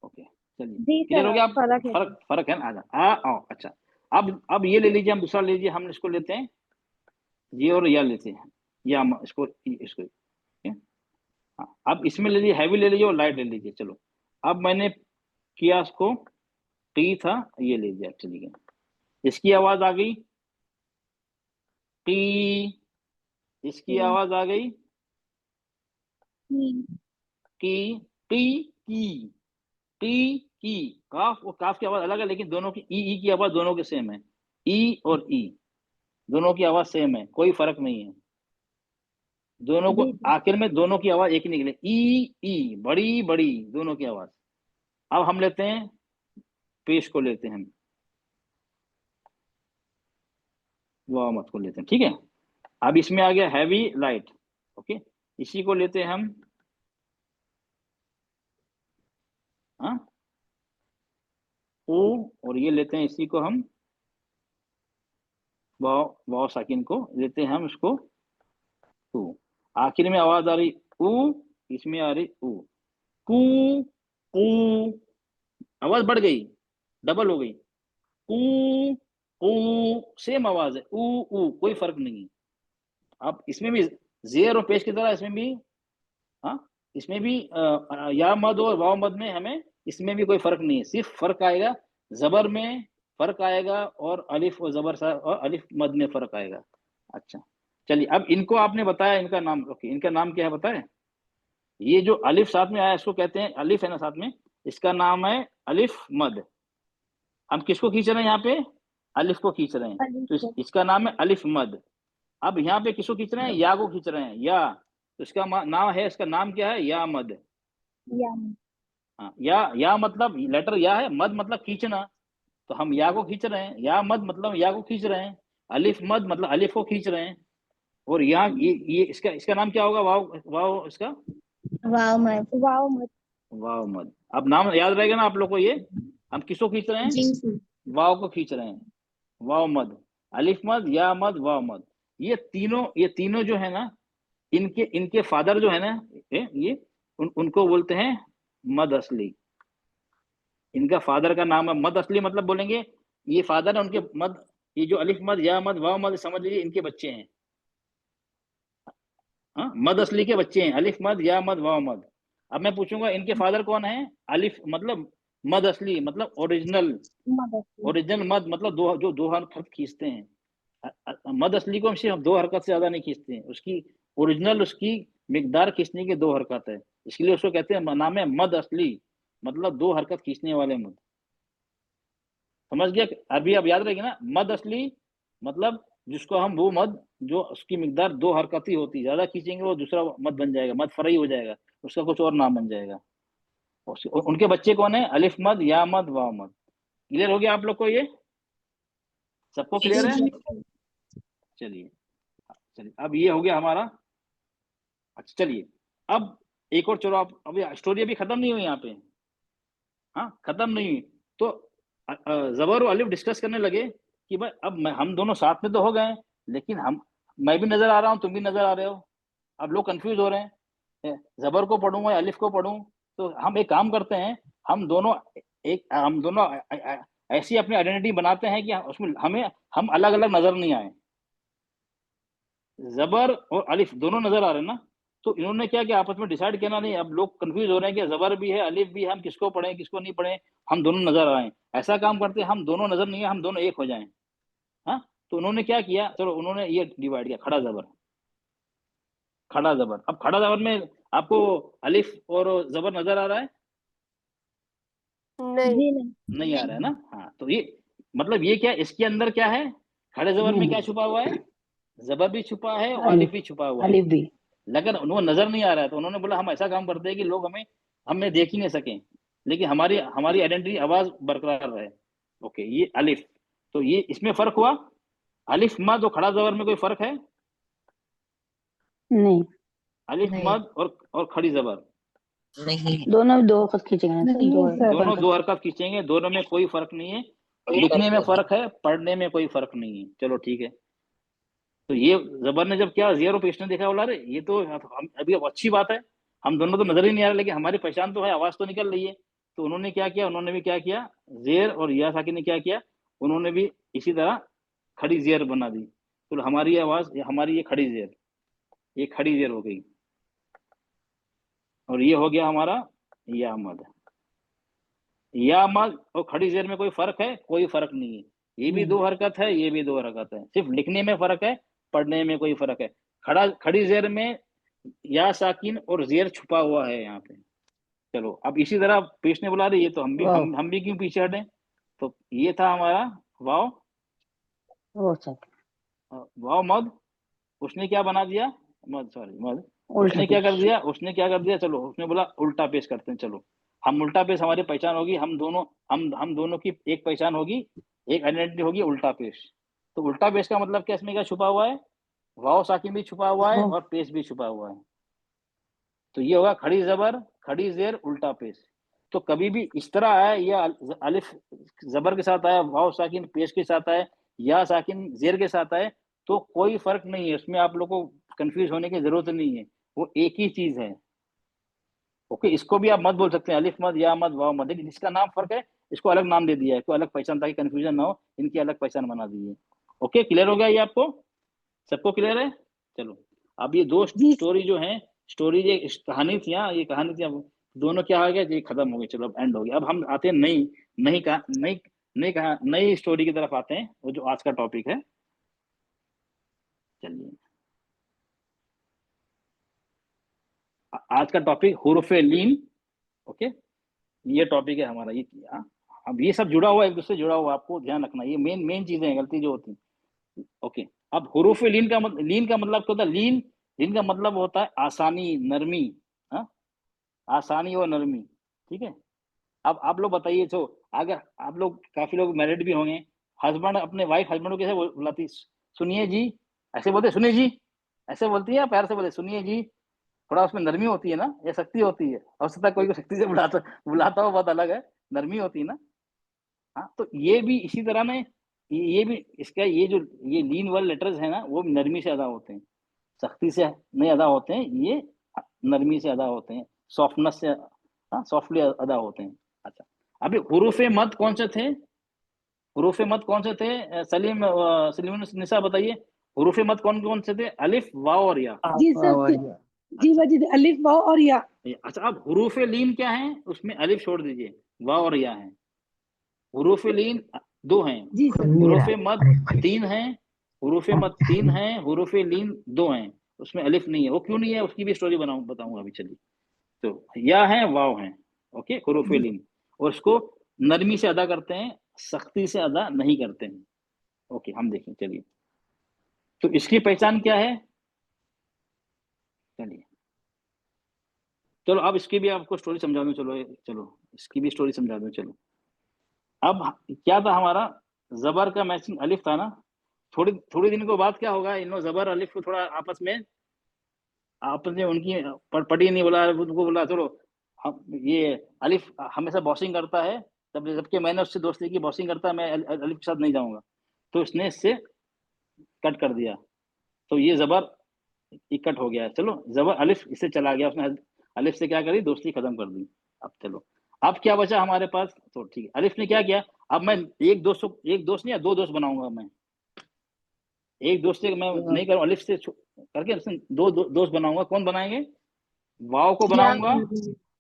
ओके, चलिए जी क्लियर हो सर, गया आप? फर्क है सर। फर्क फर्क है ना, आ आओ, अच्छा। अब ये ले लीजिए, हम दूसरा लीजिए, हम इसको लेते हैं, ये और या लेते हैं, या इसको इसको, ठीक है? हाँ, अब इसमें ले लीजिए, हैवी ले लीजिए और लाइट ले लीजिए, चलो। अब मैंने किया इसको, टी था, ये ले लिया, चलिए, इसकी आवाज आ गई टी, इसकी हम्म, आवाज आ गई हम्म, की, टी की, टी की। काफ और काफ की आवाज अलग है, लेकिन दोनों की ई की आवाज दोनों की सेम है, ई और ई दोनों की आवाज सेम है, कोई फर्क नहीं है, दोनों को जी सर। आखिर में दोनों की आवाज एक ही निकले, ई बड़ी बड़ी दोनों की आवाज। अब हम लेते हैं, पेश को लेते हैं हम, वाह मत को लेते हैं, ठीक है। अब इसमें आ गया हैवी लाइट, ओके, इसी को लेते हैं हम, हाँ, ऊ, और ये लेते हैं इसी को हम वाव, वाव साकिन को लेते हैं हम इसको ऊ। आखिर में आवाज आ रही ऊ, इसमें आ रही ऊ, कू कू, आवाज बढ़ गई, डबल हो गई, कू कू, सेम आवाज है, ऊ ऊ, कोई फर्क नहीं है। अब इसमें भी जेर और पेश की तरह इसमें भी, हाँ इसमें भी या मद और वाव मद में हमें इसमें भी कोई फर्क नहीं है, सिर्फ फर्क आएगा जबर में फर्क आएगा और अलिफ और जबर सा और अलिफ मद में फर्क आएगा। अच्छा चलिए, अब इनको आपने बताया, इनका नाम, ओके, इनका नाम क्या है बताए? ये जो अलिफ साथ में आया इसको कहते हैं, अलिफ है ना साथ में, इसका नाम है अलिफ मद। हम किसको खींच रहे हैं यहाँ पे? अलिफ को खींच रहे हैं, तो इसका नाम है अलिफ मद। अब यहाँ पे किसको खींच रहे हैं? या को खींच रहे हैं, या, तो इसका नाम है, इसका नाम क्या है? या मद। या हाँ, या मतलब लेटर या है, मद मतलब खींचना, तो हम या को खींच रहे हैं, या मद मतलब या को खींच रहे हैं, अलिफ मद मतलब अलिफ को खींच रहे हैं। और यहाँ ये इसका नाम क्या होगा? वाव, वाव इसका वाव मत, वाव मत, वाव मद। अब नाम याद रहेगा ना आप लोग को? ये हम किसको खींच रहे हैं? वाव को खींच रहे हैं, वाव मद, अलिफ मद, या मद, वाव मद। ये तीनों जो है ना, इनके फादर जो है ना, ये उनको बोलते हैं मद असली। इनका फादर का नाम है मद असली, मतलब बोलेंगे ये फादर है उनके मद, ये जो अलिफ मद, या मद, वाव मद, समझ लीजिए इनके बच्चे हैं। हाँ, मद असली के बच्चे हैं, अलिफ मद, या मद, वाव मद। अब मैं पूछूंगा इनके फादर कौन है? अलिफ मतलब मद असली, मतलब ओरिजिनल, ओरिजिनल मद मतलब जो दो हरकत खींचते हैं। मद असली को हम सिर्फ दो हरकत से ज्यादा नहीं खींचते हैं, उसकी ओरिजिनल, उसकी मिकदार खींचने की दो हरकत है, इसलिए उसको कहते हैं, नाम है मद असली, मतलब दो हरकत खींचने वाले मद। समझ गया? अभी अब याद रहेगी ना, मद असली मतलब जिसको हम वो मद जो उसकी मिकदार दो हरकत ही होती है, ज्यादा खींचेंगे वो दूसरा मद बन जाएगा, मद फरई हो जाएगा, उसका कुछ और नाम बन जाएगा। उनके बच्चे कौन है? अलिफ मद, या मद, वाव मद। क्लियर हो गया आप लोग को? ये सबको क्लियर है? चलिए चलिए, अब ये हो गया हमारा। अच्छा चलिए, अब एक और, चलो आप, अभी स्टोरी अभी खत्म नहीं हुई यहाँ पे, हाँ खत्म नहीं हुई, तो जबर और अलिफ डिस्कस करने लगे कि भाई अब हम दोनों साथ में तो हो गए, लेकिन मैं भी नजर आ रहा हूँ, तुम भी नजर आ रहे हो, अब लोग कंफ्यूज हो रहे हैं, जबर को पढ़ूं या अलिफ को पढ़ूं? तो हम एक काम करते हैं, हम दोनों ऐसी अपनी आइडेंटिटी बनाते हैं कि उसमें हम अलग अलग नजर नहीं आए। जबर और अलिफ दोनों नजर आ रहे हैं ना, तो इन्होंने क्या किया, आपस में डिसाइड किया ना, नहीं अब लोग कंफ्यूज हो रहे हैं कि जबर भी है अलिफ भी है, हम किसको पढ़ें किसको नहीं पढ़ें, हम दोनों नजर आए। ऐसा काम करते हैं, हम दोनों नजर नहीं है, हम दोनों एक हो जाएं। हाँ, तो उन्होंने क्या किया, चलो उन्होंने ये डिवाइड किया, खड़ा जबर, खड़ा जबर। अब खड़ा जबर में आपको अलिफ और जबर नजर आ रहा है? नहीं, नहीं आ रहा है ना? हाँ, तो ये मतलब ये क्या, इसके अंदर क्या है, खड़े जबर में क्या छुपा हुआ है? जबर भी छुपा है और अलिफ भी छुपा हुआ है, अलिफ भी। लेकिन उन्हें नजर नहीं आ रहा है, तो उन्होंने बोला हम ऐसा काम करते हैं कि लोग हमें देख ही नहीं सकें, लेकिन हमारी आइडेंटिटी, आवाज बरकरार रहे। ओके, ये अलिफ, तो ये इसमें फर्क हुआ, अलिफ मद और खड़ा जबर में कोई फर्क है? नहीं, अलिफ मद और खड़ी जबर नहीं, दोनों दो खत खींचेंगे, दोनों दो हरकत खींचेंगे, दोनों में कोई फर्क नहीं है, लिखने में फर्क है, पढ़ने में कोई फर्क नहीं है। चलो ठीक है, तो ये जबर ने जब क्या जेर और पेश ने देखा, बोला अरे ये तो हम अभी अब अच्छी बात है, हम दोनों तो नजर ही नहीं आ रहे, लेकिन हमारी पहचान तो है, आवाज तो निकल रही है। तो उन्होंने क्या किया, उन्होंने भी क्या किया, जेर और या साकिन ने क्या किया, उन्होंने भी इसी तरह खड़ी जेर बना दी, तो हमारी आवाज, हमारी ये खड़ी जेर, ये खड़ी जेर हो गई, और ये हो गया हमारा या मद। या मद और खड़ी जेर में कोई फर्क है? कोई फर्क नहीं है, ये भी दो हरकत है, ये भी दो हरकत है, सिर्फ लिखने में फर्क है, पढ़ने में कोई फर्क है। खड़ी जेर में या साकिन और जेर छुपा हुआ है यहाँ पे। चलो, अब इसी तरह पेश ने बुला रही है, तो हम भी क्यों पीछे हटे? तो ये था हमारा वाव, वाव मद, उसने क्या बना दिया, मद, सॉरी मद, उसने क्या कर दिया, चलो उसने बोला उल्टा पेश करते हैं, चलो हम उल्टा पेश, हमारी पहचान होगी, हम दोनों की एक पहचान होगी, एक आइडेंटिटी होगी, उल्टा पेश। तो उल्टा पेश का मतलब क्या, इसमें क्या छुपा हुआ है? वाव साकिन भी छुपा हुआ है और पेश भी छुपा हुआ है, तो ये होगा खड़ी जबर, खड़ी जेर, उल्टा पेश। तो कभी भी इस तरह आया या अलिफ जबर के साथ आया, वाव साकिन पेश के साथ आया, या साकिन जेर के साथ आए, तो कोई फर्क नहीं है उसमें, आप लोग को कंफ्यूज होने की जरूरत नहीं है, वो एक ही चीज है। ओके, इसको भी आप मत बोल सकते हैं अलिफ मत, या मत, वाव मत, लेकिन जिसका नाम फर्क है इसको अलग नाम दे दिया है, कोई अलग पहचान, ताकि कंफ्यूजन ना हो, इनकी अलग पहचान बना दी है। ओके, क्लियर हो गया ये आपको, सबको क्लियर है? चलो, अब ये दो स्टोरी जो है, स्टोरी ये कहानी थी, ये कहानी थी, अब दोनों क्या हो गया, ये खत्म हो गया, चलो अब एंड हो गया। अब हम आते हैं नई नई कहा नई नई कहा नई स्टोरी की तरफ आते हैं, वो जो आज का टॉपिक है। चलिए, आज का टॉपिक हुरूफ लीन। ओके, ये टॉपिक है हमारा, ये अब ये सब जुड़ा हुआ है, एक दूसरे से जुड़ा हुआ, आपको ध्यान रखना, ये मेन मेन चीजें हैं, गलती जो होती है। ओके, अब हुरूफ लीन का लीन का मतलब क्या होता है? लीन लीन का मतलब होता है आसानी, नरमी, हाँ, आसानी और नरमी, ठीक है। अब आप लोग बताइए, तो अगर आप लोग, काफी लोग मैरिड भी होंगे, हस्बैंड अपने वाइफ हस्बैंड को कैसे बुलाती? सुनिए जी, ऐसे बोलते, सुनिए जी, ऐसे बोलती है, या प्यार से बोलते सुनिए जी? थोड़ा उसमें नरमी होती है ना, या शक्ति होती है? हो सकता है कोई को शक्ति से बुलाता बुलाता हो, बहुत अलग है, नरमी होती है ना। हाँ, तो ये भी इसी तरह में, ये भी इसका, ये जो ये लीन वाले लेटर्स है ना, वो नरमी से अदा होते हैं, सख्ती से नहीं अदा होते हैं, ये नरमी से अदा होते हैं, सॉफ्टनेस से, हाँ, सॉफ्टली अदा होते हैं। अच्छा, अभी हुरूफ मद कौन से थे? हुरूफ मद कौन से थे? सलीम निसा बताइए, हुरूफ मद कौन कौन से थे? अलिफ, वाव और या। जी सर, जी वजीद, अलिफ वाव और या। अच्छा, अब हुरूफ लीन क्या है? उसमें अलिफ छोड़ दीजिए, वाव और या है। हुरूफ लीन दो हैं, जी सर। हुरूफ मद तीन हैं, हुरूफ मद तीन हैं, हुरूफ लीन दो हैं, उसमें अलिफ नहीं है। वो क्यों नहीं है, उसकी भी स्टोरी बताऊंगा अभी। चलिए, तो या है, वाव है, ओके, हुरूफ लीन, और उसको नरमी से अदा करते हैं, सख्ती से अदा नहीं करते हैं। ओके, हम देखें, चलिए, तो इसकी पहचान क्या है? चलिए, चलो अब इसकी भी आपको स्टोरी समझा दूं, चलो चलो इसकी भी स्टोरी समझा दूं। चलो, अब क्या था हमारा, जबर का मैचिंग अलिफ था ना, थोड़ी थोड़ी दिन के बाद क्या होगा, इन जबर अलिफ को थोड़ा आपस में उनकी पड़ी नहीं, बोला उनको, बोला चलो हम, ये अलिफ हमेशा बॉसिंग करता है, तब जबकि मैंने उससे दोस्ती की, बॉसिंग करता है, मैं अलिफ के साथ नहीं जाऊंगा, तो उसने इससे कट कर दिया, तो ये जबर इकट्ठ हो गया है। चलो, जबर अलिफ इससे चला गया, उसने अलिफ से क्या करी, दोस्ती खत्म कर दी। अब चलो, अब क्या बचा हमारे पास? तो ठीक है, अलिफ ने क्या किया, अब मैं एक दोस्त नहीं, या दो दोस्त बनाऊंगा मैं, एक दोस्त से मैं नहीं करूँ, अलिफ से करके दोस्त बनाऊंगा। कौन बनाएंगे? वाव को बनाऊंगा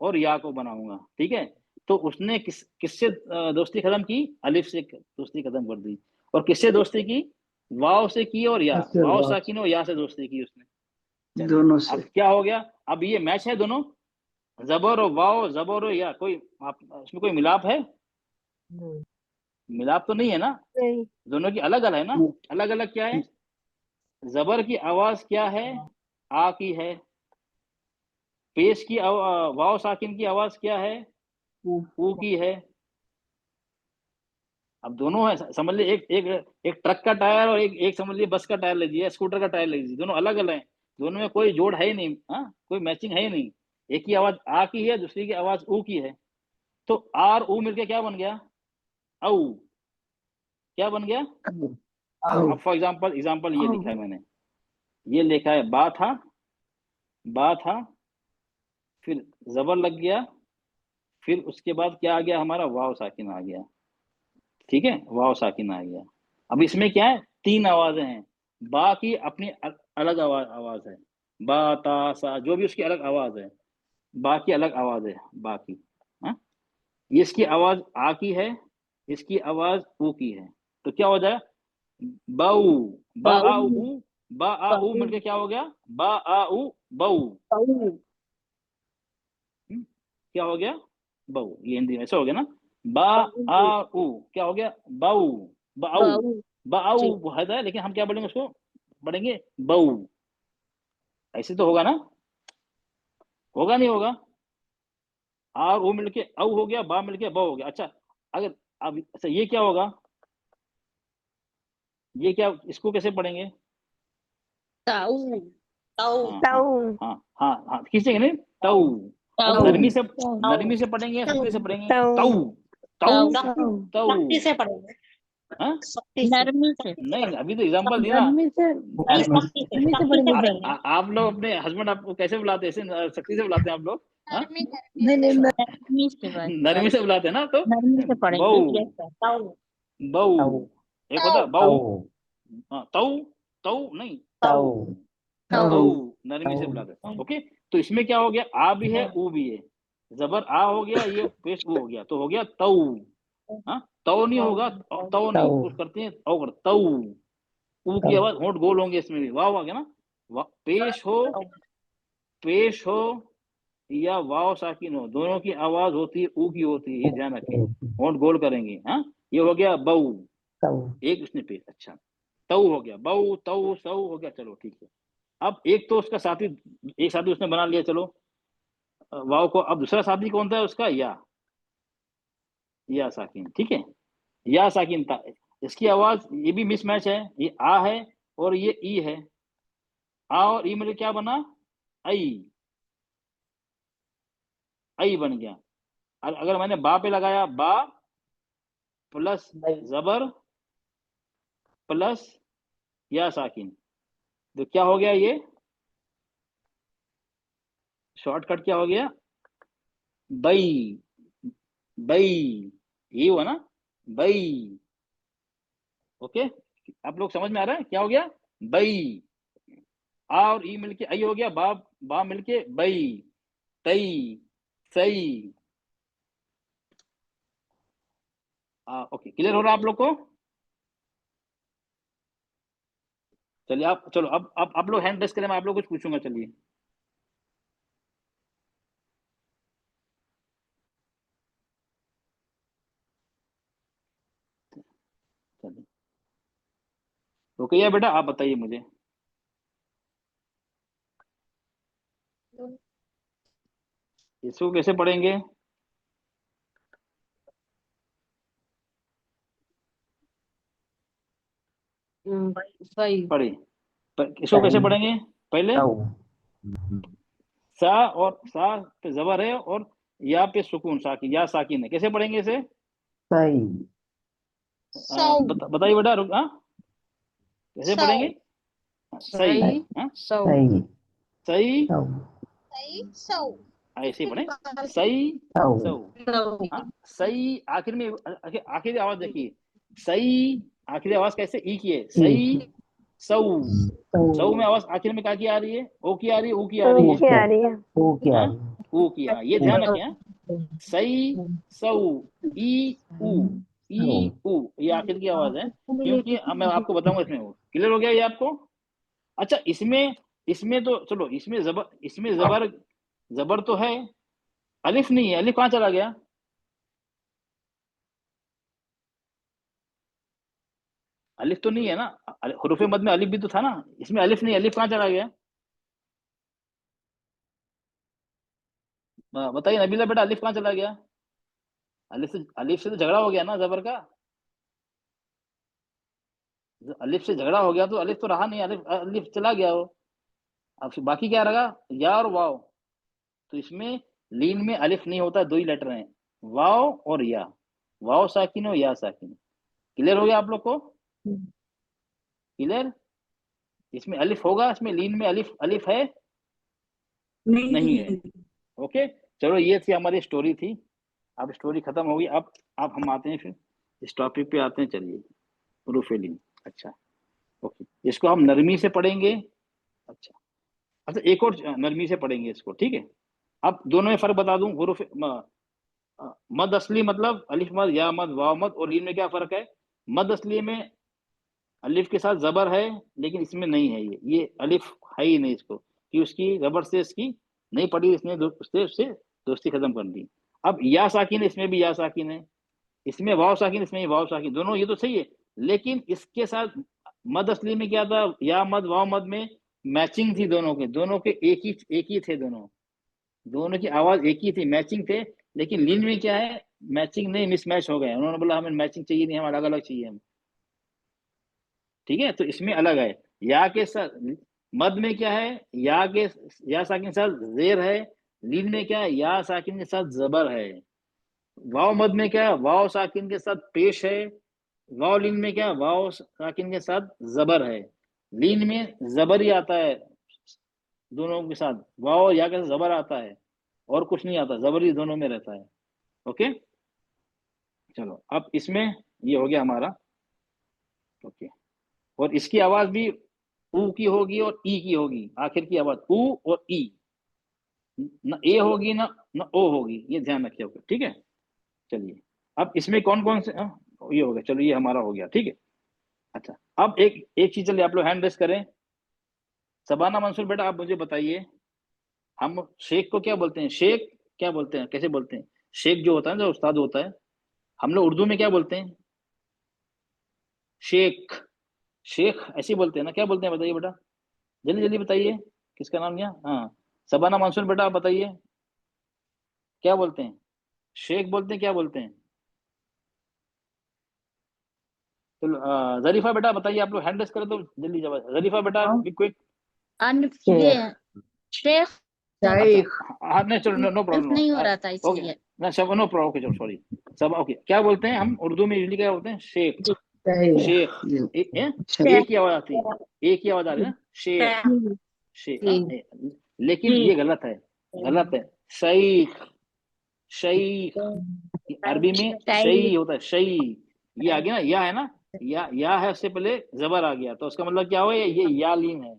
और या को बनाऊंगा, ठीक है। तो उसने किससे दोस्ती खत्म की? अलिफ से दोस्ती खत्म कर दी। और किससे दोस्ती की? वाव से की, और या, वाव साकिन और या से दोस्ती की उसने। दोनों से। अब क्या हो गया, अब ये मैच है दोनों, जबर और वाव, जबर और या, कोई उसमें कोई मिलाप है? मिलाप तो नहीं है ना, दोनों की अलग अलग है ना, अलग अलग क्या है? जबर की आवाज क्या है? आ की है। पेश की वाव साकिन की आवाज क्या है? ऊ की है। अब दोनों है, समझ लीजिए, एक एक एक ट्रक का टायर और एक समझ लीजिए बस का टायर लीजिए, स्कूटर का टायर लीजिए, दोनों अलग अलग हैं, दोनों में कोई जोड़ है ही नहीं, हाँ, कोई मैचिंग है ही नहीं। एक की आवाज आ की है, दूसरी की आवाज ऊ की है, तो आ और ऊ मिलके क्या बन गया? औ। क्या बन गया? अब फॉर एग्जाम्पल ये लिखा है मैंने, ये लिखा है बा था, फिर जबर लग गया, फिर उसके बाद क्या आ गया हमारा? वाव साकिन आ गया, ठीक है, वाव साकिन आ गया। अब इसमें क्या है? तीन आवाजें हैं, बा की अपनी अलग आवाज है, बा ता सा, जो भी उसकी अलग आवाज है, बा की अलग आवाज है, बा की, हाँ? ये इसकी आवाज आ की है, इसकी आवाज ऊ की है, तो क्या हो जाए? बाऊ, बा आ ऊ, बा आ ऊ मिलके क्या हो गया? बा आ ऊ बऊ। क्या हो गया? बऊ। ये हिंदी में ऐसा हो गया ना, बा आ ऊ क्या हो गया? बाऊ, बाऊ, बाऊ है, लेकिन हम क्या बोलेंगे उसको? पढ़ेंगे बऊ। ऐसे तो होगा ना, होगा नहीं होगा? आ और ऊ मिलके औ हो गया, बा मिलके ब हो गया। अच्छा, अगर अब अच्छा, ये क्या होगा? ये क्या, इसको कैसे पढ़ेंगे? हाँ हाँ हाँ हाँ हाँ, खींचेंगे नहीं, तऊ, नरमी से पढ़ेंगे या सख्ती से पढ़ेंगे? तऊ तऊ तऊ सख्ती से पढ़ेंगे। हाँ? नरमी से नहीं अभी तो एग्जांपल दिया ना। नरमी से पढ़ेंगे सर। आप लोग अपने हस्बैंड आपको कैसे बुलाते हैं? ऐसे सख्ती से बुलाते हैं आप लोग? हाँ? नहीं नहीं नरमी से बस नरमी से बुलाते हैं ना। तो नरमी से पढ़ेंगे बहू बहू एक होता बहू। हाँ, तऊ तऊ नहीं तऊ नरमी से बुलाते हैं। ओके, तो इसमें क्या हो गया? आ भी है ऊ भी है, जबर आ हो गया, ये पेश ऊ हो गया, तो हो गया तऊ। हाँ, तऊ नहीं होगा, तऊ नहीं कुछ करते हैं और तऊ। ऊ की आवाज होंठ गोल होंगे, इसमें भी वाव आ गया ना। पेश हो या वाव साकिन हो, दोनों की आवाज होती है ऊ की होती है, ये ध्यान रखें। होंठ गोल करेंगे। हाँ, ये हो गया बऊ, एक उसने पेश। अच्छा, तऊ हो गया, बऊ तऊ सऊ हो गया। चलो ठीक है। अब एक तो उसका साथी, एक साथी उसने बना लिया, चलो वाव को। अब दूसरा साथी कौन था उसका? या साकिन। ठीक है, या साकिन था। इसकी आवाज ये भी मिसमैच है, ये आ है और ये ई है। आ और ई मतलब क्या बना? आई बन गया। अगर मैंने बा पे लगाया, बा प्लस जबर प्लस या साकिन, तो क्या हो गया? ये शॉर्टकट क्या हो गया? बई बई, ये हुआ ना, बई। ओके, आप लोग समझ में आ रहा है क्या हो गया? बई। आ और ई मिलके आई हो गया, बा मिलके बई, तई, सई। ओके, क्लियर हो रहा है आप लोग को? चलिए आप, चलो अब आप लोग हैंड रेस करें, मैं आप लोग कुछ पूछूंगा। चलिए चलिए, रुकिए बेटा, आप बताइए मुझे। इसको कैसे पढ़ेंगे? सही। पढ़े, इसको कैसे पढ़ेंगे? पहले सा, और सा पे जबर है और या पे सुकून, साकिन, या साकिन है। कैसे पढ़ेंगे इसे? बताइए बेटा। हाँ, कैसे पढ़ेंगे? सही। हाँ, सही, ऐसे पढ़े, सही सऊ। हाँ, सही आखिर में, आखिरी आवाज देखिए, सही आखिरी आवाज कैसे? ई की है, सही सऊ। सऊ में आवाज आखिर में क्या की आ रही है? ओ की आ रही है, ऊ की आ रही है? हाँ, ऊ की आ, ये ध्यान रखें। हाँ? सही सऊ, ई ऊ, ये आखिर की आवाज है, क्योंकि अब मैं आपको बताऊंगा इसमें। वो क्लियर हो गया ये आपको? अच्छा, इसमें तो चलो, इसमें जबर तो है, अलिफ नहीं है। अलिफ कहाँ चला गया? अलिफ तो नहीं है ना, हुरूफ मद में अलिफ भी तो था ना, इसमें अलिफ नहीं, अलिफ कहाँ चला गया? बताइए नबीला बेटा, अलिफ कहाँ चला गया? अलिफ से तो झगड़ा हो गया ना जबर का। अलिफ से झगड़ा हो गया तो अलिफ तो रहा नहीं, अलिफ अलिफ चला गया वो। अब बाकी क्या रहा? या और वाव। तो इसमें लीन में अलिफ नहीं होता, दो ही लेटर हैं, वाव और या। वाव साकिन हो या साकिन। क्लियर हो गया आप लोग को? क्लियर? इसमें अलिफ होगा, इसमें लीन में अलिफ अलिफ है नहीं है। ओके, चलो ये थी हमारी स्टोरी थी। अब स्टोरी खत्म होगी। अब हम आते हैं फिर इस टॉपिक पे आते हैं। चलिए, हुरूफ लीन। अच्छा, ओके, इसको हम नरमी से पढ़ेंगे। अच्छा अच्छा, एक और नरमी से पढ़ेंगे इसको, ठीक है। अब दोनों में फर्क बता दूं। हुरूफ मद असली मतलब अलिफ मद, या मद, वाव मद, और लीन में क्या फर्क है? मद असली में अलिफ के साथ जबर है, लेकिन इसमें नहीं है। ये अलिफ है ही नहीं इसको, कि उसकी जबर से इसकी नहीं पड़ी, इसने उससे दोस्ती खत्म कर दी। अब या साकिन है, इसमें भी या साकिन है, इसमें वाव साकिन, इसमें वाव साकिन, दोनों ये तो सही है। लेकिन इसके साथ मद असली में क्या था? या मद वाव मद में मैचिंग थी दोनों के एक ही थे दोनों की आवाज एक ही थी, मैचिंग थे। लेकिन लीन में क्या है? मैचिंग नहीं, मिसमैच हो गए। उन्होंने बोला हमें मैचिंग चाहिए नहीं, हम अलग अलग चाहिए हम। ठीक है, तो इसमें अलग है। या के साथ मद में क्या है? या साकिन के साथ जेर है, लीन में क्या है, या साकिन के साथ जबर है। वाव मद में क्या है, वाव साकिन के साथ पेश है। वाव लीन में क्या है, वाव साकिन के साथ जबर है। लीन में जबर ही आता है दोनों के साथ, वाव और या के साथ जबर आता है, और कुछ नहीं आता, जबर ही दोनों में रहता है। ओके, चलो अब इसमें ये हो गया हमारा। ओके, और इसकी आवाज भी ऊ की होगी और ई की होगी, आखिर की आवाज ऊ और ई, न ए होगी न ओ होगी, ये ध्यान रखिए। ओके, ठीक है। चलिए अब इसमें कौन कौन से ये हो गया, चलो ये हमारा हो गया, ठीक है। अच्छा, अब एक एक चीज, चलिए आप लोग हैंड रेस करें। सबाना मंसूर बेटा आप मुझे बताइए, हम शेख को क्या बोलते हैं, शेख क्या बोलते हैं, कैसे बोलते हैं? शेख जो होता है, जो उस्ताद होता है, हम लोग उर्दू में क्या बोलते हैं? शेख, शेख ऐसे ही बोलते हैं ना, क्या बोलते हैं बताइए बेटा, जल्दी जल्दी बताइए, किसका नाम लिया? हाँ, सबाना मंसूर बेटा आप बताइए, क्या बोलते हैं? शेख बोलते हैं, क्या बोलते हैं? चलो जरीफा बेटा बताइए, आप लोग हैंड रेस करें तो जल्दी जवाब। जरीफा बेटा बी क्विक। ये शेख शेख हाँ नहीं, चलो नो प्रॉब्लम, नहीं हो रहा था ओके इसलिए। ना, सब नो प्रॉब्लम, ओके चलो सॉरी। सब ओके, क्या बोलते हैं हम उर्दू में यूजली, क्या बोलते हैं? शेख, शेख, एक ही आवाज आती है, एक ही आवाज आ रही है ना, शेख, शेख। लेकिन ये गलत है, गलत है। शैख, शैख, अरबी में शई होता है, शई। ये आ गया ना, या है ना, या है, उससे पहले जबर आ गया, तो उसका मतलब क्या हुआ, ये या लीन है,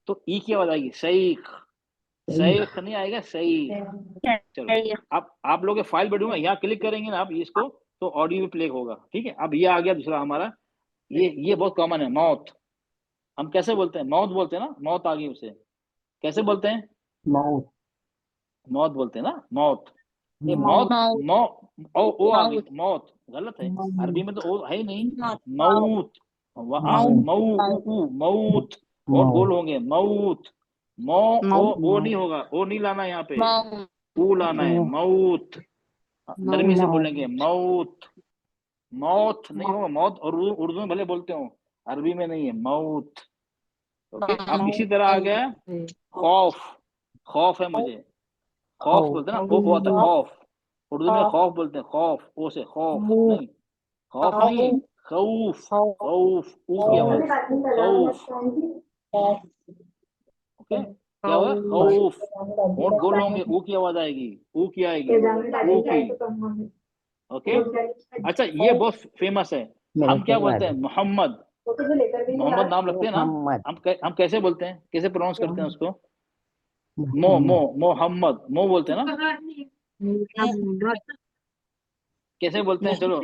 तो ई की आवाज आएगी, शैख, शैख नहीं आएगा, सही। चलो अब आप लोग फाइल बढ़ूंगा, यहाँ क्लिक करेंगे ना आप इसको, तो ऑडियो भी प्ले होगा, ठीक है। अब ये आ गया दूसरा हमारा, ये बहुत कॉमन है, मौत। हम कैसे बोलते हैं? मौत बोलते हैं ना, मौत आ गई उसे, कैसे बोलते हैं? मौत मौत बोलते हैं ना, मौत। ये मौत, मौ ओ आ गई, मौत गलत है, अरबी में तो ओ है ही नहीं। मौत, मौत, और गोल होंगे, मौत, मौ ओ नहीं होगा, ओ नहीं लाना यहाँ पे, ऊ लाना है, मौत। नरमी से बोलेंगे मौत, मौत नहीं होगा, मौत और उर्दू में भले बोलते हो, अरबी में नहीं है, मौत। ओके, अब इसी तरह आ गया खौफ, खौफ है मुझे, खौफ बोलते हैं ना, वो आता है खौफ, उर्दू में खौफ बोलते हैं, खौफ, ओ से खौफ नहीं, खौफ नहीं, खौफ, खौफ, ऊ की आवाज, खौफ। ओके, क्या होगा? खौफ, होंठ गोल होंगे, ऊ की आवाज आएगी, ऊ की आएगी, ऊ की। ओके, अच्छा ये बहुत फेमस है, हम क्या बोलते हैं? मोहम्मद, मोहम्मद नाम रखते हैं ना, हम कैसे बोलते हैं, कैसे प्रोनाउंस करते हैं उसको? मोहम्मद, मो बोलते हैं ना, कैसे बोलते हैं? चलो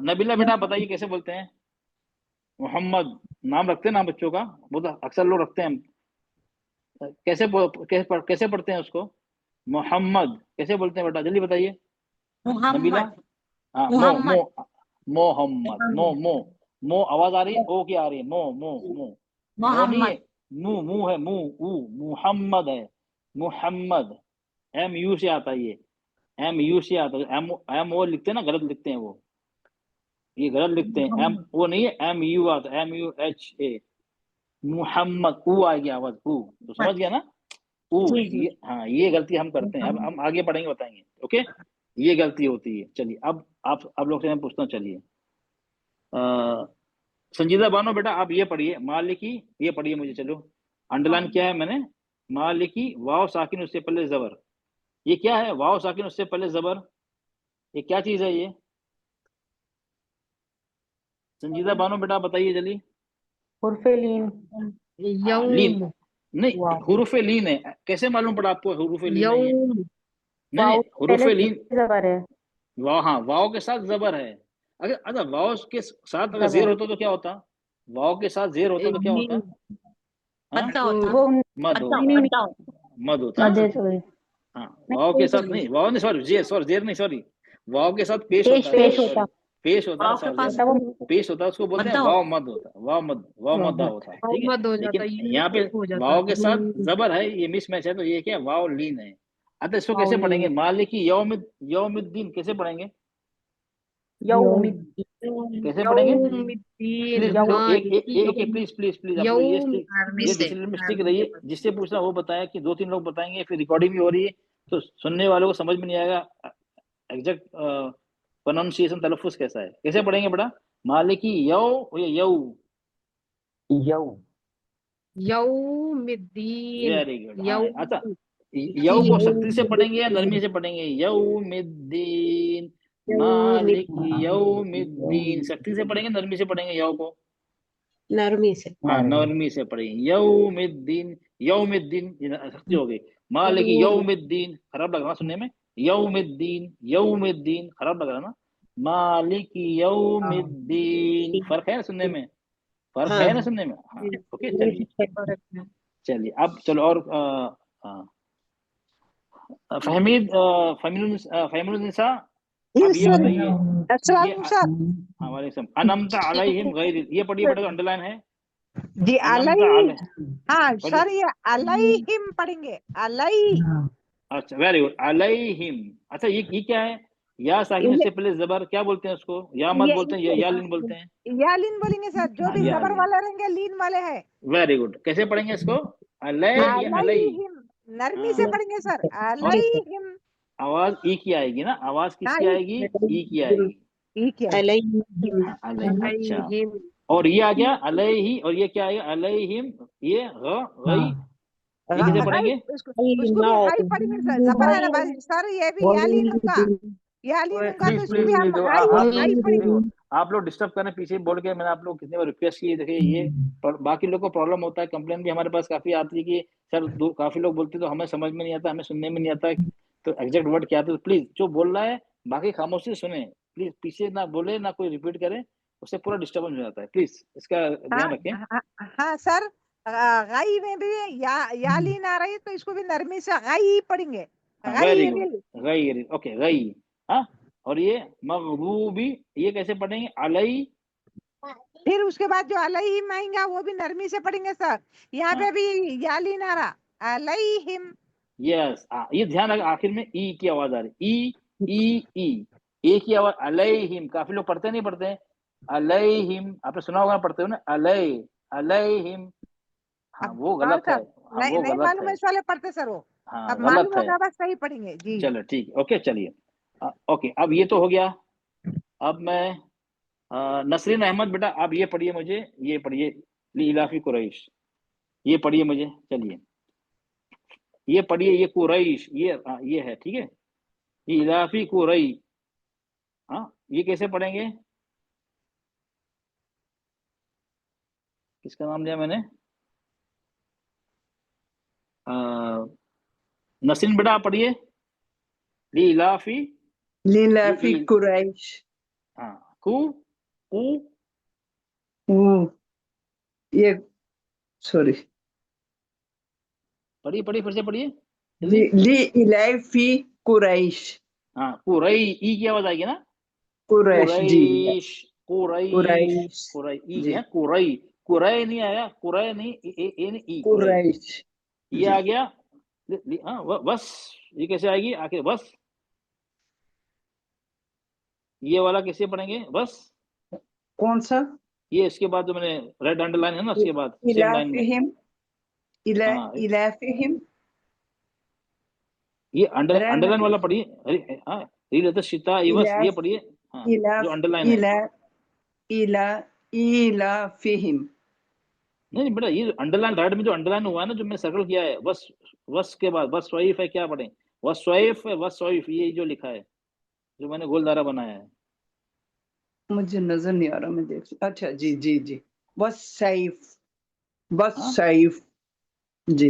नबीला बेटा आप बताइए कैसे बोलते हैं? मोहम्मद नाम रखते हैं ना बच्चों का, वो तो अक्सर लोग रखते हैं, कैसे पढ़ते हैं उसको? मोहम्मद कैसे बोलते हैं बेटा, जल्दी बताइए नबीला। हाँ, मो मो मोहम्मद, मो आवाज आ रही है, ओ की आ रही है, मो मो मो, मो नहीं है, मुंह है, मुहम्मद है, मुहम्मद, एम यू से आता है, ये एम यू से आता है, एम ओ लिखते हैं ना, गलत लिखते हैं वो, ये गलत लिखते हैं, एम वो नहीं है, एम यू आता है, MUHA, मुहम्मद, ऊ आ गया आवाज, ऊ, तो समझ गया ना, ऊ। हाँ, ये गलती हम करते हैं, अब हम आगे पढ़ेंगे, बताएंगे। ओके, ये गलती होती है। चलिए अब लोग से मैं पूछता हूँ, चलिए संजीदा बानो बेटा आप ये पढ़िए, मालिकी, ये पढ़िए मुझे, चलो अंडरलाइन किया है मैंने, मालिकी, वाव साकिन उससे पहले जबर, ये क्या है? वाव साकिन उससे पहले जबर, ये क्या चीज है ये? संजीदा बानो बेटा बताइए जल्दी। लीन नहीं, हुरूफे लीन है, कैसे मालूम पड़ा आपको हुरूफे लीन है ये? नहीं, हुरूफे लीन वाव, हाँ वाव के साथ जबर है। अगर अच्छा वाव के साथ अगर जेर होता तो क्या होता? वाव के साथ जेर होता तो क्या होता? मद होता, मद होता। हाँ, वाव के साथ नहीं, वाव नहीं, सॉरी जेर नहीं, सॉरी, वाव के साथ पेश होता है, पेश होता है, पेश होता है, उसको बोलते हैं वाव मद होता है, वाव मद्दा होता है, ठीक है। लेकिन यहाँ पे वाव के साथ जबर है, ये मिस मैच है, तो ये क्या? वाव लीन है। अच्छा इसको कैसे पढ़ेंगे? मालिकी यौमिद्दीन कैसे पढ़ेंगे? कैसे पढ़ेंगे? प्लीज आप लोग ये डिसिप्लिन में स्टिक रहिए, जिससे पूछना वो बताया कि 2-3 लोग बताएंगे, फिर रिकॉर्डिंग भी हो रही है, तो सुनने वालों को समझ में नहीं आएगा एग्जैक्ट प्रोनाउंसिएशन तलफ्फुज कैसा है। कैसे पढ़ेंगे बेटा? मालिकी यौ या यौ? यौ यौमिद्दीन वेरी गुड। हाँ यौ अच्छा, यौ को सख्ती से पढ़ेंगे या नरमी से पढ़ेंगे? यौमिद्दीन, मालिक यौमिद्दीन। सख्ती से पढ़ेंगे नरमी से पढ़ेंगे यौ को? नरमी से हाँ नरमी से पढ़ेंगे। यौमिद्दीन, यौमिद्दीन ये सख्ती हो गई। मालिक यौमिद्दीन खराब लग रहा सुनने में। यौमिद्दीन, यौमिद्दीन खराब लग रहा ना। मालिक यौमिद्दीन फर्क है ना सुनने में? फर्क है ना सुनने में? हाँ ओके चलिए। चलिए अब चलो और फहमीद फहमीदुन्निसा, अब ये बताइए ये हमारे सब अनमता अलैहिम गैर, ये पढ़िए बेटा, अंडरलाइन है। जी अनमता अलई, अलैहिम, हाँ पढ़िए। सर ये अलईहिम पढ़ेंगे, अलई। अच्छा वेरी गुड, अलैहिम। अच्छा ये क्या है? या साकिन से पहले जबर क्या बोलते हैं उसको? या मत बोलते हैं या लीन बोलते हैं? या लीन बोलेंगे सर, जो भी या जबर लीन। वाले रहेंगे लीन वाले हैं। Very good. कैसे पढ़ेंगे इसको? अलै या अलई? अलईहिम नरमी से पढ़ेंगे सर, और अलईहिम। आवाज ई की आएगी ना? आवाज हाँ किसकी आएगी? ई की आएगी। ठीक है। हाँ, अलै। अच्छा और ये आ गया अलैहि, और ये क्या आएगा? अलैहिम, ये गई, ये कैसे पढ़ेंगे? उसको भी हाई पढ़ेंगे सर, जबर है ना बस सर, ये भी या लीन होगा, या लीन होगा तो प्लीज इसको प्लीज भी हम प्लीज हाई आप हाई पढ़ेंगे। आप लोग डिस्टर्ब करने पीछे बोल के मैंने आप लोग कितने बार रिक्वेस्ट की। देखिए ये बाकी लोग को प्रॉब्लम होता है, कंप्लेन भी हमारे पास काफी आती है कि सर काफी लोग बोलते तो हमें समझ में नहीं आता, हमें सुनने में नहीं आता तो एग्जैक्ट वर्ड क्या आता है। तो प्लीज जो बोल रहा है बाकी खामोशी से सुने, प्लीज पीछे ना बोले ना कोई रिपीट करे, उससे पूरा डिस्टर्बेंस हो जाता है। प्लीज इसका ध्यान रखें। हाँ सर, गाई में भी या लीन आ रही है तो इसको भी नरमी से गाई पढ़ेंगे। वेरी गाई गुड, गई, ओके गई। हाँ और ये मगरूबी, ये कैसे पढ़ेंगे? अलई, फिर उसके बाद जो अलईहिम आएगा वो भी नरमी से पढ़ेंगे सर। यहाँ पे भी या लीन आ रहा, अलईहिम। यस। ये ध्यान रखें आखिर में ई की आवाज आ रही, ई ई ई, ए की आवाज। अलैहिम, काफी लोग पढ़ते नहीं पढ़ते हैं अलैहिम, आपने सुना होगा पढ़ते हो ना अलै, अलैहिम। हाँ अब वो कौन गलत है। सा हाँ नहीं वो नहीं गलत मालूम है। है, इस वाले पढ़ते सर वो। हाँ अब गलत मालूम है। होगा बस सही पढ़ेंगे जी। चलो ठीक, ओके चलिए। ओके अब ये तो हो गया। अब मैं नसरीन अहमद बेटा आप ये पढ़िए मुझे, ये पढ़िए इलाफी कुरैश, ये पढ़िए मुझे। चलिए ये पढ़िए, ये कुरैश, ये है ठीक है, ये इलाफी कुरई। हाँ ये कैसे पढ़ेंगे? किसका नाम लिया मैंने? नसरीन बेटा आप पढ़िए, इलाफी लिलाफी कुरैश। हाँ कु कु, ये सॉरी पढ़िए पढ़िए फिर से पढ़िए ली जल्दी। इलाफी कुरैश। हाँ कुरई, ई की आवाज आएगी ना? कुरैश जी, कुरैश, कुरैश, कुरैश कुरई, ई जी, है कुरई, कुरई नहीं आया, कुरई नहीं, ए नहीं, ई कुरई, कुरैश ये जी। आ गया। हाँ बस, ये कैसे आएगी आखिर? बस ये वाला कैसे पढ़ेंगे? बस कौन सा? ये इसके बाद जो मैंने रेड अंडरलाइन है ना, उसके बाद सेम लाइन में। इलाफिहिम, हाँ इलाफिहिम ये अंडरलाइन रहमत, वाला पढ़िए। अरे हाँ रील शिता इवस, ये इलाफ पढ़िए। हाँ जो इलाफ अंडरलाइन है। इला इला इलाफिहिम। नहीं बेटा ये अंडरलाइन राइट में जो अंडरलाइन हुआ है ना, जो मैंने सर्कल किया है, बस वस के बाद बस स्वैफ है, क्या पढ़े? वस स्वैफ है, वस स्वैफ, ये जो लिखा है, जो मैंने गोलदारा बनाया है। मुझे नजर नहीं आ रहा, मैं देख, अच्छा जी जी जी, बस सैफ, बस हाँ सैफ जी,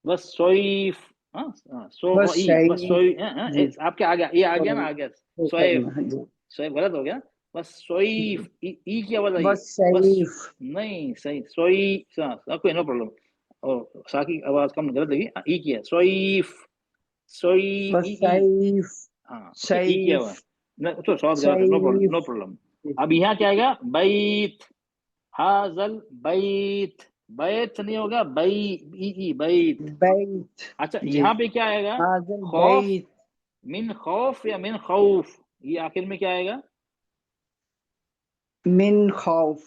बस स्वैफ। हाँ बस बस सैफ सोई जी। आपके आ गया, ये आ गया ना, आ गया स्वैफ। हाँ जी, स्वैफ गलत हो गया, बस स्वैफ, ई की आवाज आई। बस बस सैफ, नहीं सही, सोई, कोई नो प्रॉब्लम। और सा की आवाज कम गलत लगी, ई की है स्वैफ, सोई, बस ई। सैफ, हाँ ओके ई की आवाज, सैफ, तो शॉर्ट गलत है, no problem no safe problem. अब यहाँ क्या आएगा? बैत, हाजल बैत, बैत नहीं होगा, बैत। बैत अच्छा जी, यहाँ पे क्या आएगा? हाजल खौफ, बैत, मिन खौफ या मिन खौफ, ये आखिर में क्या आएगा? मिन खौफ,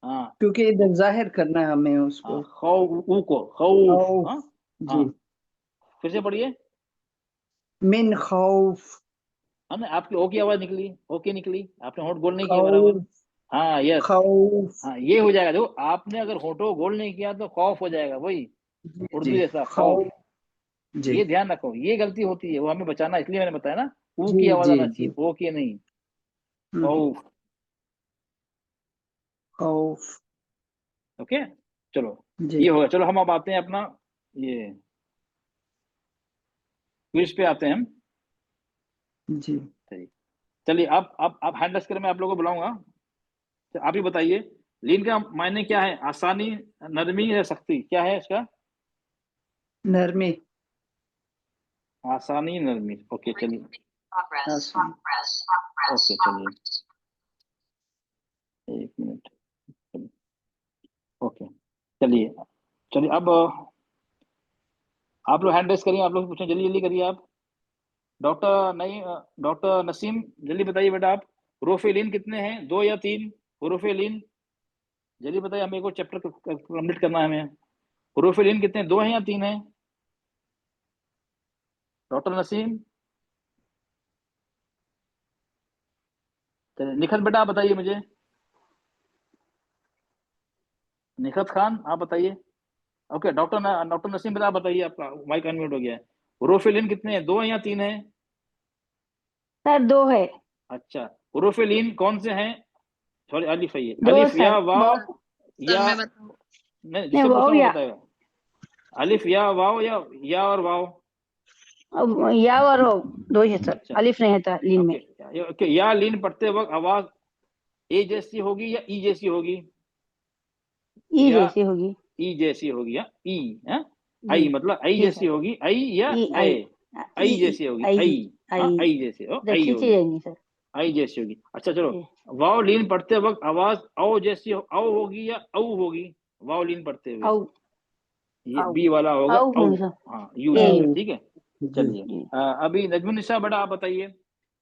हाँ क्योंकि इधर जाहिर करना है हमें हाँ उसको। खौफ, ऊ को खौफ। खौफ हाँ जी, हाँ फिर से पढ़िए। मिन खौफ, हमने आपकी ओ की आवाज निकली, ओके निकली, आपने होंठ गोल नहीं किया बराबर। खौफ, हाँ यस, खौफ, हाँ ये हो जाएगा। देखो आपने अगर होठों गोल नहीं किया तो खौफ हो जाएगा, वही उर्दू जी जैसा खौफ। खौफ, जी ये ध्यान रखो, ये गलती होती है, वो हमें बचाना, इसलिए मैंने बताया ना, ऊ जी की आवाज जी आना जी चाहिए, ओ की नहीं, हम्म, खौफ। खौफ, ओके चलो जी ये होगा। चलो हम अब आते हैं अपना ये क्विज पे आते हैं हम। जी। चलिए अब हैंड रैस कर मैं आप लोगों को बुलाऊंगा, तो आप ही बताइए लीन का मायने क्या है? आसानी, नरमी या सख्ती, क्या है इसका? नरमी, आसानी नरमी, ओके चलिए, आसान, ओके चलिए 1 मिनट, ओके चलिए। चलिए अब आप लोग हैंड रेस करिए, आप लोग पूछें, जल्दी जल्दी करिए आप। डॉक्टर नहीं, डॉक्टर नसीम जल्दी बताइए बेटा आप, हुरूफ लीन कितने हैं, 2 या 3 हुरूफ लीन? जल्दी बताइए, हमें को चैप्टर कंप्लीट करना है हमें। हुरूफ लीन कितने, 2 हैं या 3 हैं? डॉक्टर नसीम, चलिए निखत बेटा आप बताइए मुझे, निखत खान आप बताइए। ओके डॉक्टर नसीम बेटा आप बताइए, आपका माइक अनम्यूट हो गया है। हुरूफ लीन कितने हैं, 2 हैं या 3 हैं? सर 2 है। अच्छा, हुरूफ लीन कौन से हैं? सॉरी अलिफ है ये, 2 अलिफ या सर, वाव सर या, मैं बताऊं, नहीं नहीं जिससे वाव पूछना वो या बताएगा। अलिफ या वाव या और वाव? या और वाव 2 ही है सर, अच्छा अलिफ नहीं है लीन में। ओके या लीन पढ़ते वक्त आवाज ए जैसी होगी या ई जैसी होगी? ई या जैसी होगी। ई जैसी होगी, या ई है, जी आई मतलब आई जी जैसी सर, होगी, आई या ई ए? आई आई जैसी होगी, आई आई, हाँ आई आई जैसी हो, तो आई खींची होगी, जाएंगी सर। आई जैसी होगी। अच्छा चलो, जी वाव लीन पढ़ते वक्त आवाज औ जैसी औ होगी या औ होगी? वाव लीन पढ़ते हुए औ ये औ बी वाला होगा, औ औ, होगी सर। हाँ यू ए होगा, औ, ठीक है। जी चलिए जी अभी नजमुनिसा बेटा आप बताइए,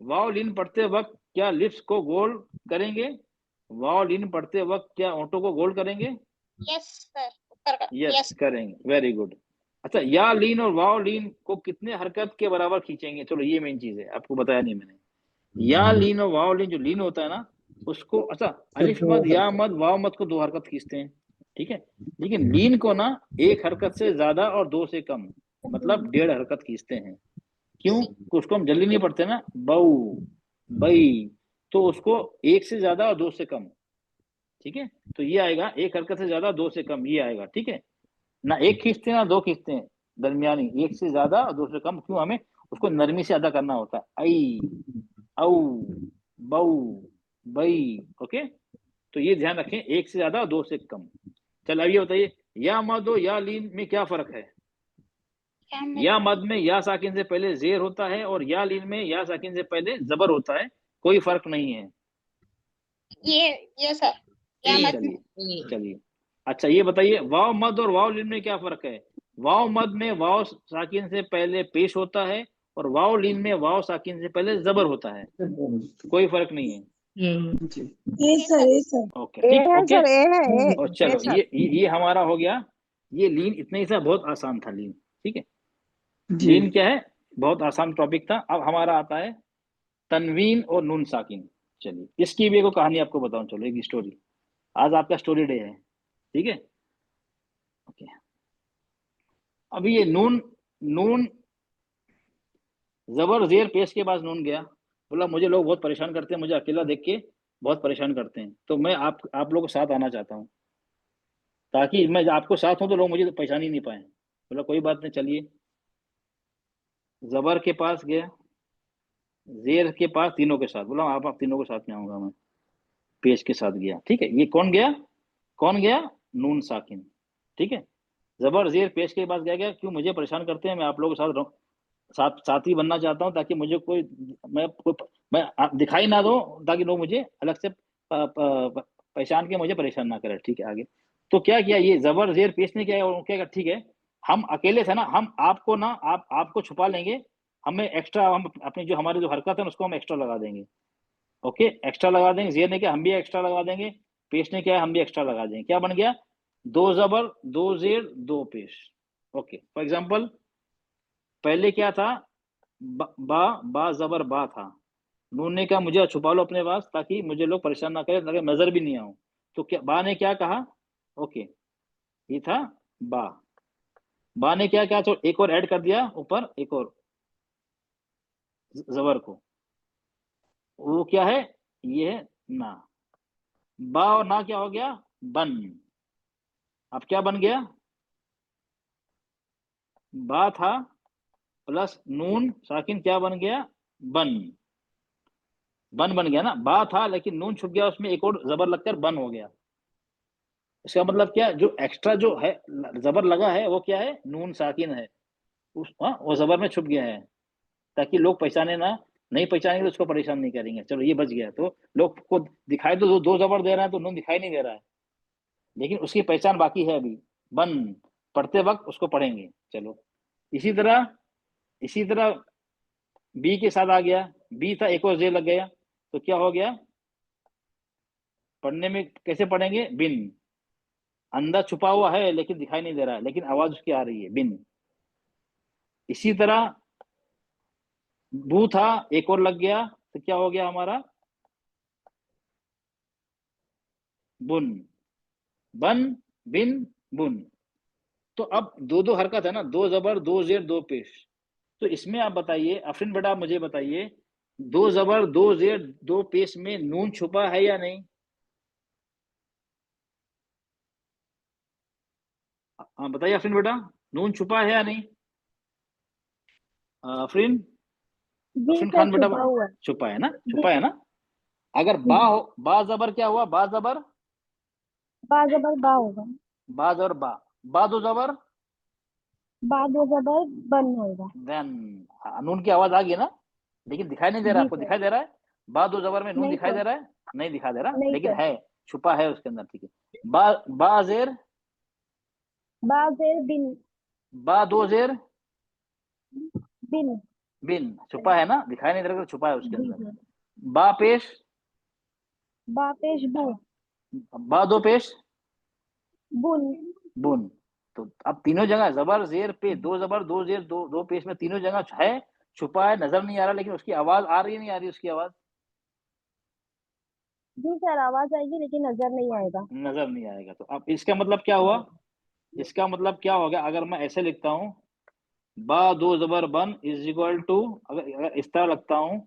वाव लीन पढ़ते वक्त क्या लिप्स को गोल करेंगे? वाव लीन पढ़ते वक्त क्या होंठों को गोल करेंगे? यस सर, ऊपर का यस यस। करेंगे, वेरी गुड। अच्छा या लीन और वाव लीन को कितने हरकत के बराबर खींचेंगे? चलो ये मेन चीज है, आपको बताया नहीं मैंने। या लीन और वाव लीन, जो लीन होता है ना उसको, अच्छा तो अलिफ 2 मद या हरकत, मद वाव मद को 2 हरकत खींचते हैं, ठीक है। लेकिन लीन को ना 1 हरकत से ज्यादा और 2 से कम, मतलब 1.5 हरकत खींचते हैं। क्यों? उसको हम जल्दी नहीं पढ़ते ना, बऊ बई, तो उसको 1 से ज्यादा और 2 से कम, ठीक है। तो ये आएगा 1 हरकत से ज्यादा 2 से कम, ये आएगा, ठीक है। ना 1 खींचते हैं ना 2 खींचते हैं, दरमियानी, 1 से ज्यादा और 2 से कम। क्यों? हमें उसको नरमी से अदा करना होता है, आई, औ, बऊ, बई, ओके। तो ये ध्यान रखें, 1 से ज्यादा और 2 से कम। चल अब ये बताइए, या मद और या लीन में क्या फर्क है? या मद में या साकिन से पहले जेर होता है और या लीन में या साकिन से पहले जबर होता है, कोई फर्क नहीं है। ये सर, या मत चलिए चलिए, अच्छा ये बताइए, वाव मद और वाव लीन में क्या फर्क है? वाव मद में वाव साकिन से पहले पेश होता है और वाव लीन में वाव साकिन से पहले जबर होता है, कोई फर्क नहीं है। जी ओके ए ठीक, है ओके। सर, ए है ए और ए चलो सर। ये हमारा हो गया, ये लीन इतना ही सा बहुत आसान था लीन, ठीक है। जी लीन क्या है, बहुत आसान टॉपिक था। अब हमारा आता है तनवीन और नून साकिन। चलिए इसकी भी एक कहानी आपको बताऊं, चलो एक स्टोरी, आज आपका स्टोरी डे है, ठीक है। ओके अभी ये नून, नून जबर जेर पेश के पास नून गया, बोला मुझे लोग बहुत परेशान करते हैं, मुझे अकेला देख के बहुत परेशान करते हैं, तो मैं आप लोगों के साथ आना चाहता हूँ, ताकि मैं आपको साथ हूं तो लोग मुझे पहचान ही नहीं पाए। बोला कोई बात नहीं, चलिए। जबर के पास गया, जेर के पास, तीनों के साथ, बोला आप तीनों के साथ में आऊंगा मैं, पेश के साथ गया, ठीक है। ये कौन गया, कौन गया? नून साकिन, ठीक है। जबर जेर पेश के पास गया, क्यों मुझे परेशान करते हैं, मैं आप लोगों के साथ साथी बनना चाहता हूँ, ताकि मुझे मैं दिखाई ना दो, ताकि लोग मुझे अलग से पहचान के मुझे परेशान ना करे, ठीक है। आगे तो क्या किया, ये जबर जेर पेश ने किया, क्या किया, ठीक है हम अकेले थे ना, हम आपको ना आपको छुपा लेंगे, हमें एक्स्ट्रा, हम अपनी जो हमारी जो हरकत है उसको हम एक्स्ट्रा लगा देंगे, ओके एक्स्ट्रा लगा देंगे। जेर ने क्या, हम भी एक्स्ट्रा लगा देंगे, पेश ने क्या है, हम भी एक्स्ट्रा लगा देंगे। क्या बन गया? 2 जबर 2 जेर 2 पेश, ओके। फॉर एग्जाम्पल पहले क्या था, बा जबर बा था। नून ने कहा मुझे छुपा लो अपने पास ताकि मुझे लोग परेशान ना करें, ताकि नजर भी नहीं आऊं। तो क्या बा ने क्या कहा? ओके, ये था बा। बा ने क्या कहा? तो एक और ऐड कर दिया ऊपर, एक और जबर को। वो क्या है? ये है ना। बा और ना क्या हो गया? बन। अब क्या बन गया? बा था प्लस नून साकिन क्या बन गया? बन। बन बन गया ना। बा था लेकिन नून छुप गया, उसमें एक और जबर लगकर बन हो गया। इसका मतलब क्या? जो एक्स्ट्रा जो है जबर लगा है वो क्या है? नून साकिन है। वो जबर में छुप गया है ताकि लोग पहचाने ना। नहीं पहचानेंगे तो उसको परेशान नहीं करेंगे। चलो ये बच गया। तो लोग को दिखाई तो दो जबर दे रहा है तो नून दिखाई नहीं दे रहा है, लेकिन उसकी पहचान बाकी है अभी। बन पढ़ते वक्त उसको पढ़ेंगे। चलो इसी तरह बी के साथ आ गया। बी था, एक और जे लग गया, तो क्या हो गया? पढ़ने में कैसे पढ़ेंगे? बिन। अंदर छुपा हुआ है लेकिन दिखाई नहीं दे रहा है, लेकिन आवाज उसकी आ रही है, बिन। इसी तरह बू था, एक और लग गया, तो क्या हो गया हमारा? बुन। बन बिन बुन। तो अब दो दो हरकत है ना, दो जबर दो जेर दो पेश। तो इसमें आप बताइए अफरीन बेटा, आप मुझे बताइए, दो जबर दो जेर दो पेश में नून छुपा है या नहीं? हाँ बताइए अफरीन बेटा, नून छुपा है या नहीं? अफरीन, जी अफरीन सर, खान बेटा, छुपा हुआ है। छुपा है ना? जी छुपा है ना? अगर बा हो, बा जबर क्या हुआ? बा जबर बा जबर बा होगा। बा जबर बा दो जबर बा दो जबर बन होगा। देन। नून की आवाज आ गई ना, लेकिन दिखाई नहीं दे रहा है। जी आपको सर। दिखाई दे रहा है? बा दो जबर में नून नहीं दिखाई सर। दे रहा है? नहीं दिखाई दे रहा, नहीं लेकिन सर। है, छुपा है उसके अंदर। ठीक है। बा जेर बा जेर बिन। बा दो जेर बिन। बिन, छुपा है ना, दिखाई नहीं दे रहा, छुपा है उसके जी अंदर। सर। बा पेश बा पेश बू। बा दो पेश बुन। बुन। तो अब तीनों जगह जबर जेर पे, दो जबर दो जेर दो दो पेश में तीनों जगह है, छुपा है, नजर नहीं आ रहा, लेकिन उसकी आवाज आ रही है, नहीं आ रही उसकी आवाज? जी सर, आवाज आएगी लेकिन नजर नहीं आएगा। नजर नहीं आएगा। तो अब इसका मतलब क्या हुआ? इसका मतलब क्या हो गया? अगर मैं ऐसे लिखता हूं, बा दो जबर बन इज इक्वल टू, अगर इस तरह लगता हूं,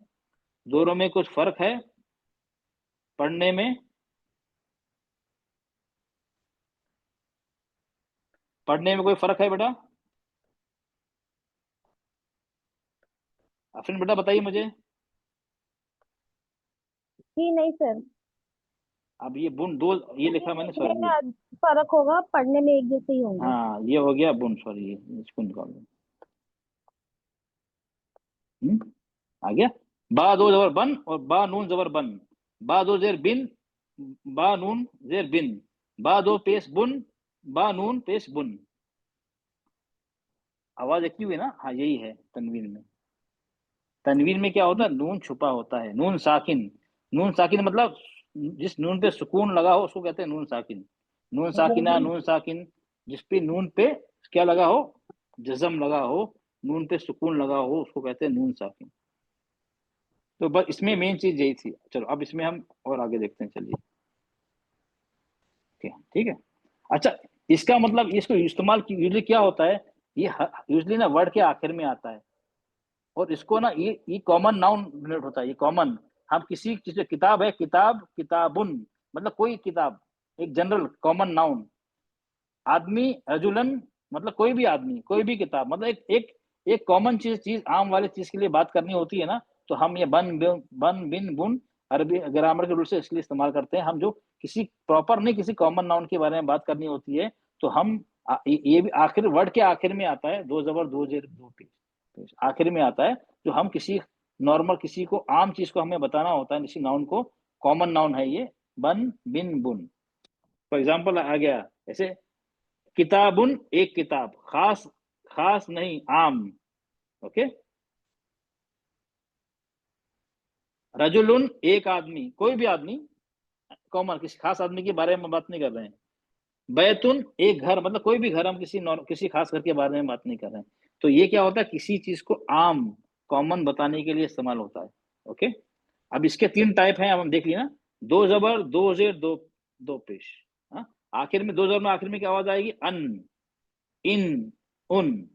दोनों में कुछ फर्क है पढ़ने में? पढ़ने में कोई फर्क है बेटा? अफरीन बेटा बताइए मुझे। जी नहीं सर। अब ये बुन दो, ये लिखा मैंने, लिखने सॉरी ये, में फर्क होगा, पढ़ने में एक जैसे ही होंगे। हाँ ये हो गया बुन, सॉरी ये इसको निकाल दो। आ गया। बा दो जबर बन और बा नून जबर बन। बा दो जेर बिन, बा नून जेर बिन। बा दो पेश बुन, बा नून पेश बुन। आवाज एक ही हुई ना? हाँ यही है तनवीन में। तनवीन में क्या होता है? नून छुपा होता है, नून साकिन। नून साकिन मतलब जिस नून पे सुकून लगा हो उसको कहते हैं नून साकिन। नून साकिना, नून साकिन, जिस पे नून पे क्या लगा हो? जज्म लगा हो, नून पे सुकून लगा हो, उसको कहते हैं नून साकिन। तो बस इसमें मेन चीज यही थी। चलो अब इसमें हम और आगे देखते हैं, चलिए। ठीक है। अच्छा, इसका मतलब इसको इस्तेमाल यूजली क्या होता है? ये यूजली ना वर्ड के आखिर में आता है, और इसको ना ये कॉमन नाउन डिनोट होता है, ये कॉमन। हम किसी चीज, किताब है, किताब, किताबुन, मतलब कोई किताब, एक जनरल कॉमन नाउन। आदमी, रजुलन, मतलब कोई भी आदमी, कोई भी किताब, मतलब एक कॉमन चीज आम वाली चीज के लिए बात करनी होती है ना, तो हम ये बन बिन बुन अरबी ग्रामर के रूल से इसलिए इस्तेमाल करते हैं। हम जो किसी प्रॉपर नहीं, किसी कॉमन नाउन के बारे में बात करनी होती है, तो हम ये भी आखिर वर्ड के आखिर में आता है, दो जबर दो जेर दो पेश आखिर में आता है। जो हम किसी नॉर्मल, किसी को आम चीज को हमें बताना होता है, किसी नाउन को, कॉमन नाउन है ये, बन बिन बुन। फॉर एग्जाम्पल आ गया ऐसे, किताबुन एक किताब, खास, खास नहीं, आम। ओके। रजुलुन एक आदमी, कोई भी आदमी, कॉमन, किसी खास आदमी के बारे में बात नहीं कर रहे हैं। बैतुन एक घर, मतलब कोई भी घर, हम किसी खास घर के बारे में बात नहीं कर रहे हैं। तो ये क्या होता है? किसी चीज को आम, कॉमन बताने के लिए इस्तेमाल होता है। ओके, अब इसके 3 टाइप हैं, अब हम देख लिए ना, 2 जबर, 2 जेर, 2 पेश। हाँ, आखिर में 2 जबर में आखिर में क्या आवाज आएगी? अन, इन, उन।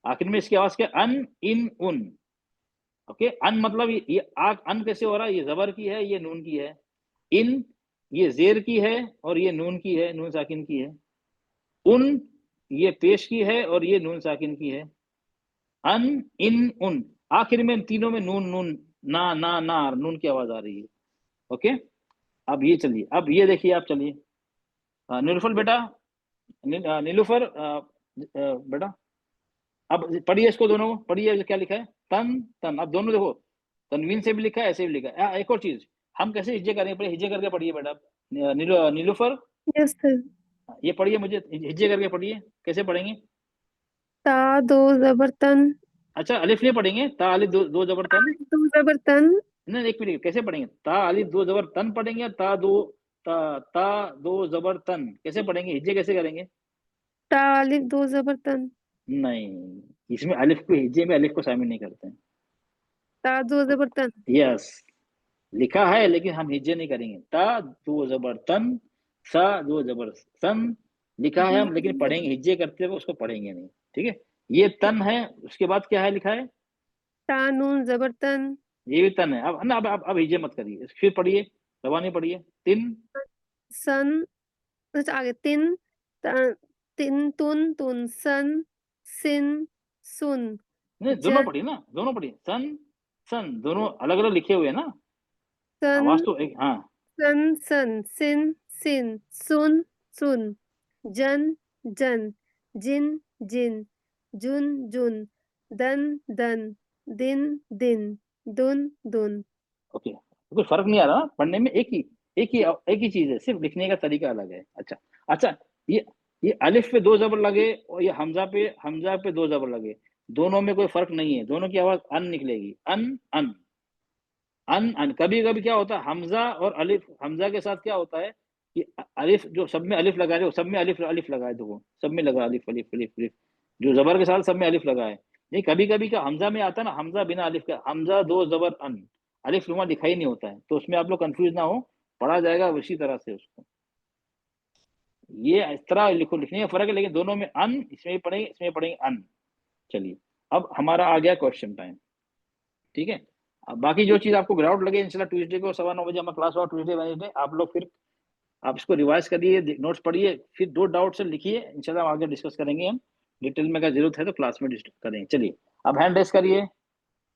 आखिर में इसकी आवाज क्या? अन, इन, उन। ओके, अन मतलब ये अन कैसे हो रहा है? ये जबर की है, ये नून की है। इन ये जेर की है और ये नून की है, नून साकिन की है। उन ये पेश की है और ये नून साकिन की है। अन, इन, उन, आखिर में तीनों में नून नून, ना नून की आवाज आ रही है। ओके, अब ये चलिए, अब ये देखिए आप, चलिए नीलुफर बेटा, नीलुफर बेटा, अब पढ़िए इसको, दोनों को पढ़िए, क्या लिखा है? तन तन। अब दोनों देखो, तनवीन से भी लिखा है, ऐसे भी लिखा है। एक और चीज, हम कैसे हिज्जे करेंगे? पहले हिज्जे करके पढ़िए बेटा। नीलुफर, यस सर। ये पढ़िए, मुझे हिज्जे करके पढ़िए। कैसे पढ़ेंगे? ता दो जबर तन, अच्छा, अलिफ नहीं पढ़ेंगे, ता अलिफ दो जबर तन। दो जबर तन, नहीं, एक मिनट, कैसे पढ़ेंगे? ता अलिफ 2 जबर तन पढ़ेंगे या ता 2 जबर तन? कैसे पढ़ेंगे? हिज्जे कैसे करेंगे? ता अलिफ दो जबर तन, नहीं, इसमें अलिफ को, हिज्जे में अलिफ को शामिल नहीं करते हैं। ता दो जबर तन। यस, लिखा है लेकिन हम हिज्जे नहीं करेंगे। ता 2 जबर तन, सा 2 जबर सन, लिखा है हम, लेकिन पढ़ेंगे, हिज्जे करते हुए उसको पढ़ेंगे नहीं। ठीक है, ये तन है, उसके बाद क्या है लिखा है? ता नून जबर तन, ये भी तन है। अब ना, अब हिज्जे मत करिए, फिर पढ़िए, रवानी पढ़िए। तिन, सन, अच्छा आगे तिन, तिन तुन तुन सन, सिन सुन, नहीं, दोनों पढ़िए ना, दोनों पढ़िए। सन सन, दोनों अलग अलग लिखे हुए हैं ना, सन आवाज तो एक। हाँ, सन सन, सिन सिन, सुन सुन, जन जन, जिन जिन, जुन जुन, दन दन, दिन दिन, दुन दुन। ओके, कोई फर्क नहीं आ रहा ना पढ़ने में, एक ही चीज है, सिर्फ लिखने का तरीका अलग है। अच्छा अच्छा, ये अलिफ पे 2 जबर लगे और ये हमजा पे 2 जबर लगे, दोनों में कोई फर्क नहीं है, दोनों की आवाज अन निकलेगी। अन अन अन अन। कभी कभी क्या होता है, हमजा और अलिफ, हमजा के साथ क्या होता है कि अलिफ, जो सब में अलिफ लगाए, देखो सब में अलिफ अलिफ लगाए, देखो सब में लगा अलिफ अलिफ अलिफ अलिफ, जो जबर के साथ सब में अलिफ लगाए। नहीं, कभी कभी क्या हमजा में आता है ना, हमजा बिना अलिफ का, हमजा 2 जबर अन, अलिफ नुमा दिखाई नहीं होता है, तो उसमें आप लोग कंफ्यूज ना हो, पढ़ा जाएगा उसी तरह से उसको। ये इस तरह लिखो, लिखने का फर्क है, लेकिन दोनों में अन, इसमें भी पढ़ेंगे, इसमें पढ़ेंगे अन। चलिए, अब हमारा आ गया क्वेश्चन टाइम। ठीक है, अब बाकी जो चीज आपको ग्राउंड लगे, इंशाल्लाह ट्यूसडे को 9:15 बजे हमारा क्लास हुआ, ट्यूसडे वेडनेसडे। आप लोग फिर आप इसको रिवाइज करिए, नोट्स पढ़िए, फिर 2 डाउट से लिखिए, इंशाल्लाह आगे डिस्कस करेंगे हम, डिटेल में अगर जरूरत है तो क्लास में डिस्कस करेंगे। चलिए, अब हैंड रेस करिए।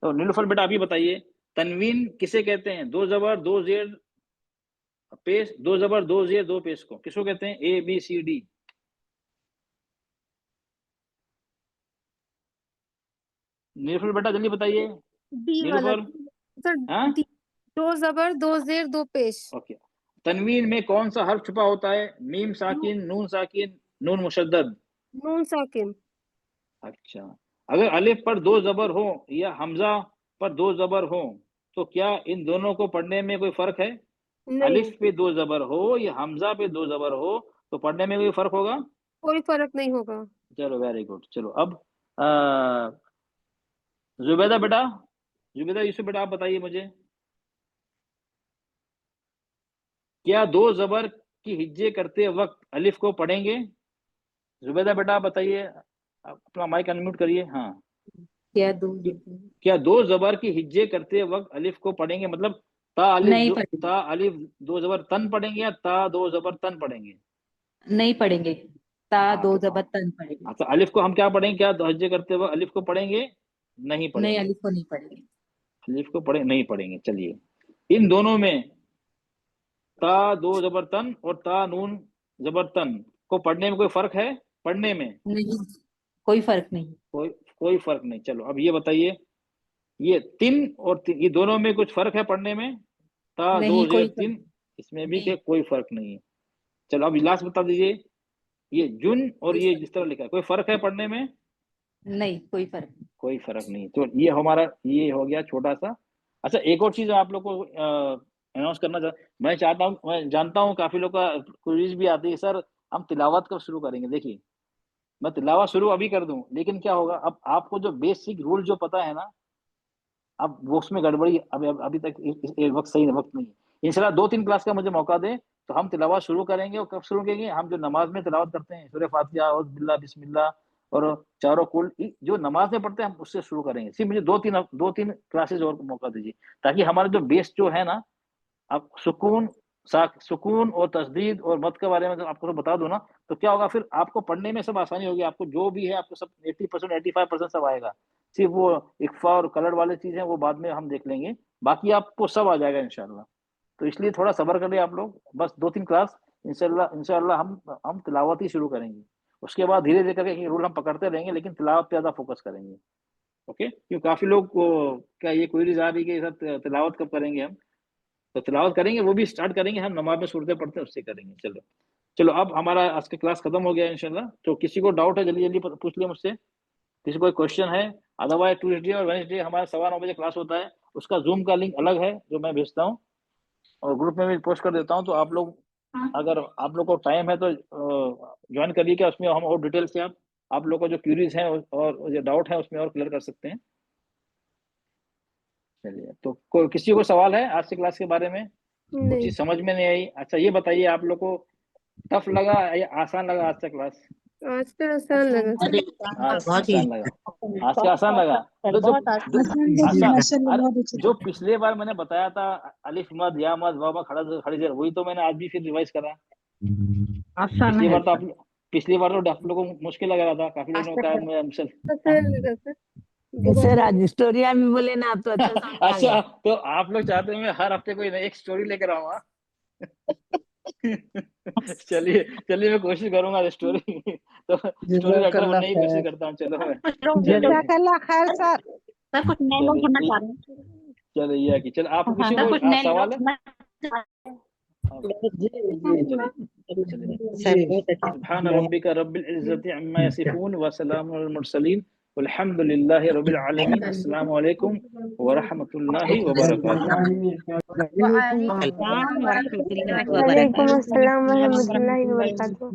तो नीलुफर बेटा आप ही बताइए, तनवीन किसे कहते हैं? 2 जबर 2 जेर पेश, 2 जबर 2 जेर 2 पेश को किसको कहते हैं? ABCD। नीलुफर बेटा जल्दी बताइए। डी नीलुफर, गलत सर, हाँ, डी, दो जबर दो जेर दो पेश। ओके। तनवीन में कौन सा हर्फ छुपा होता है? मीम साकिन, नून साकिन, नून मुशद्दद? नून साकिन। अच्छा, अगर अलिफ पर 2 जबर हो या हमजा पर 2 जबर हो, तो क्या इन दोनों को पढ़ने में कोई फर्क है? नहीं, अलिफ पे 2 जबर हो या हमजा पे 2 जबर हो, तो पढ़ने में कोई फर्क होगा? कोई फर्क नहीं होगा। चलो, वेरी गुड। चलो, अब जुबैदा बेटा, जुबैदा यूसुफ बेटा आप बताइए मुझे, क्या 2 जबर की हिज्जे करते वक्त अलिफ को पढ़ेंगे? जुबैदा बेटा आप बताइए, आप अपना माइक अनम्यूट करिए। हाँ, क्या 2 जबर की हिज्जे करते वक्त अलिफ को पढ़ेंगे? मतलब ता अलिफ 2 जबर तन पढ़ेंगे या ता 2 जबर तन पढ़ेंगे? नहीं पढ़ेंगे, ता हाँ, दो तो जबर तन पढ़ेंगे। अच्छा, अलिफ को हम क्या पढ़ेंगे? क्या हिज्जे करते वक्त अलिफ को पढ़ेंगे? नहीं नहीं, पढ़ेंगे, अलिफ को नहीं पढ़ेंगे। अलिफ को नहीं पढ़ेंगे। चलिए, इन दोनों में ता 2 जबर तन और ता नून जबर तन को पढ़ने में कोई फर्क है? पढ़ने में नहीं, कोई फर्क नहीं। कोई फर्क नहीं। चलो, अब ये बताइए, ये तिन और तिन, ये दोनों में कुछ फर्क है पढ़ने में? ता 2 नहीं, जेर कोई तिन, फर्क इसमें भी नहीं। कोई फर्क नहीं है। चलो, अब लास्ट बता दीजिए, ये जुन और ये जिस तरह लिखा है, कोई फर्क है पढ़ने में? नहीं, कोई फर्क नहीं। कोई फर्क नहीं। तो ये हमारा ये हो गया छोटा सा। अच्छा, एक और चीज आप लोग को अनाउंस करना मैं चाहता हूँ, मैं जानता हूँ काफी लोग का क्वेरीज भी आती है, सर हम तिलावत कब शुरू करेंगे? देखिए, मैं तिलावत शुरू अभी कर दूं, लेकिन क्या होगा, अब आपको जो बेसिक रूल जो पता है ना, अब वो उसमें गड़बड़ी अभी तक एक वक्त सही वक्त नहीं है। इंशाल्लाह 2-3 क्लास का मुझे मौका दें तो हम तिलावत शुरू करेंगे। और कब शुरू करेंगे? हम जो नमाज में तिलावत करते हैं सूरह फातिहा और बिल्ला बिस्मिल्लाह और चारों कुल जो नमाज में पढ़ते हैं हम उससे शुरू करेंगे। सिर्फ मुझे 2-3 क्लासेस और मौका दीजिए ताकि हमारा जो बेस जो है ना, अब सुकून और तस्दीद और मद के बारे में तो आपको तो बता दूं ना, तो क्या होगा फिर आपको पढ़ने में सब आसानी होगी। आपको जो भी है आपको सब 80% 85% सब आएगा। सिर्फ वो इक्फा और कलर वाले चीजें वो बाद में हम देख लेंगे, बाकी आपको सब आ जाएगा इंशाल्लाह। तो इसलिए थोड़ा सब्र करिए आप लोग, बस 2-3 क्लास इंशाल्लाह हम तिलावत ही शुरू करेंगे। उसके बाद धीरे धीरे करके रूल हम पकड़ते रहेंगे, लेकिन तिलावत पे ज्यादा फोकस करेंगे। ओके, क्यों काफी लोग को क्या ये क्वेरीज आ रही है कि तिलावत कब करेंगे हम, तो तिलावत करेंगे, वो भी स्टार्ट करेंगे हम नमाज में सूरतें पढ़ते हैं उससे करेंगे। चलो अब हमारा आज का क्लास खत्म हो गया इंशाल्लाह। तो किसी को डाउट है जल्दी जल्दी पूछ लिया मुझसे, किसी को क्वेश्चन है? अदरवाइज ट्यूसडे और वेडनेसडे हमारा 9:15 बजे क्लास होता है, उसका जूम का लिंक अलग है जो मैं भेजता हूँ और ग्रुप में भी पोस्ट कर देता हूँ। तो आप लोग अगर आप लोग को टाइम है तो ज्वाइन करिए, क्या उसमें हम और डिटेल से आप लोग को जो क्यूरीज हैं और जो डाउट है उसमें और क्लियर कर सकते हैं। चलिए, तो किसी को सवाल है आज की क्लास के बारे में? कुछ चीज समझ में नहीं आई? अच्छा ये बताइए, आप लोग को टफ लगा या आसान लगा आज का क्लास? आज तो आसान लगा सर। आसान लगा, आज का आसान लगा। तो जो पिछले बार मैंने बताया था अलिफ मद या मद वाव खड़ी जर, वही तो मैंने आज भी फिर रिवाइज करा। पिछली बार तो आप लोगों को मुश्किल लग रहा था, काफी लोगों ने कहा सर आज स्टोरी भी बोले ना, आप तो अच्छा अच्छा, तो आप लोग चाहते हैं मैं हर हफ्ते कोई एक स्टोरी लेकर आऊंगा? चलिए मैं कोशिश करूंगा स्टोरी तो स्टोरी राइटर बनने की कोशिश करता हूँ। चलो जज़ाकल्लाह खैर सर। कुछ नए लोग जुड़ना चाह रहे हैं। चलिए कि चल आप किसी को सवाल है? सुब्हान रब्बिका रब्बिल इज्जति अम्मा यसिफून व सलामुन अलल मुरसलीन वल्हम्दुलिल्लाहि रब्बिल आलमीन। अस्सलामु अलैकुम व रहमतुल्लाहि व बरकातुहू। वालेकुम अस्सलाम व रहमतुल्लाहि व बरकातुहू।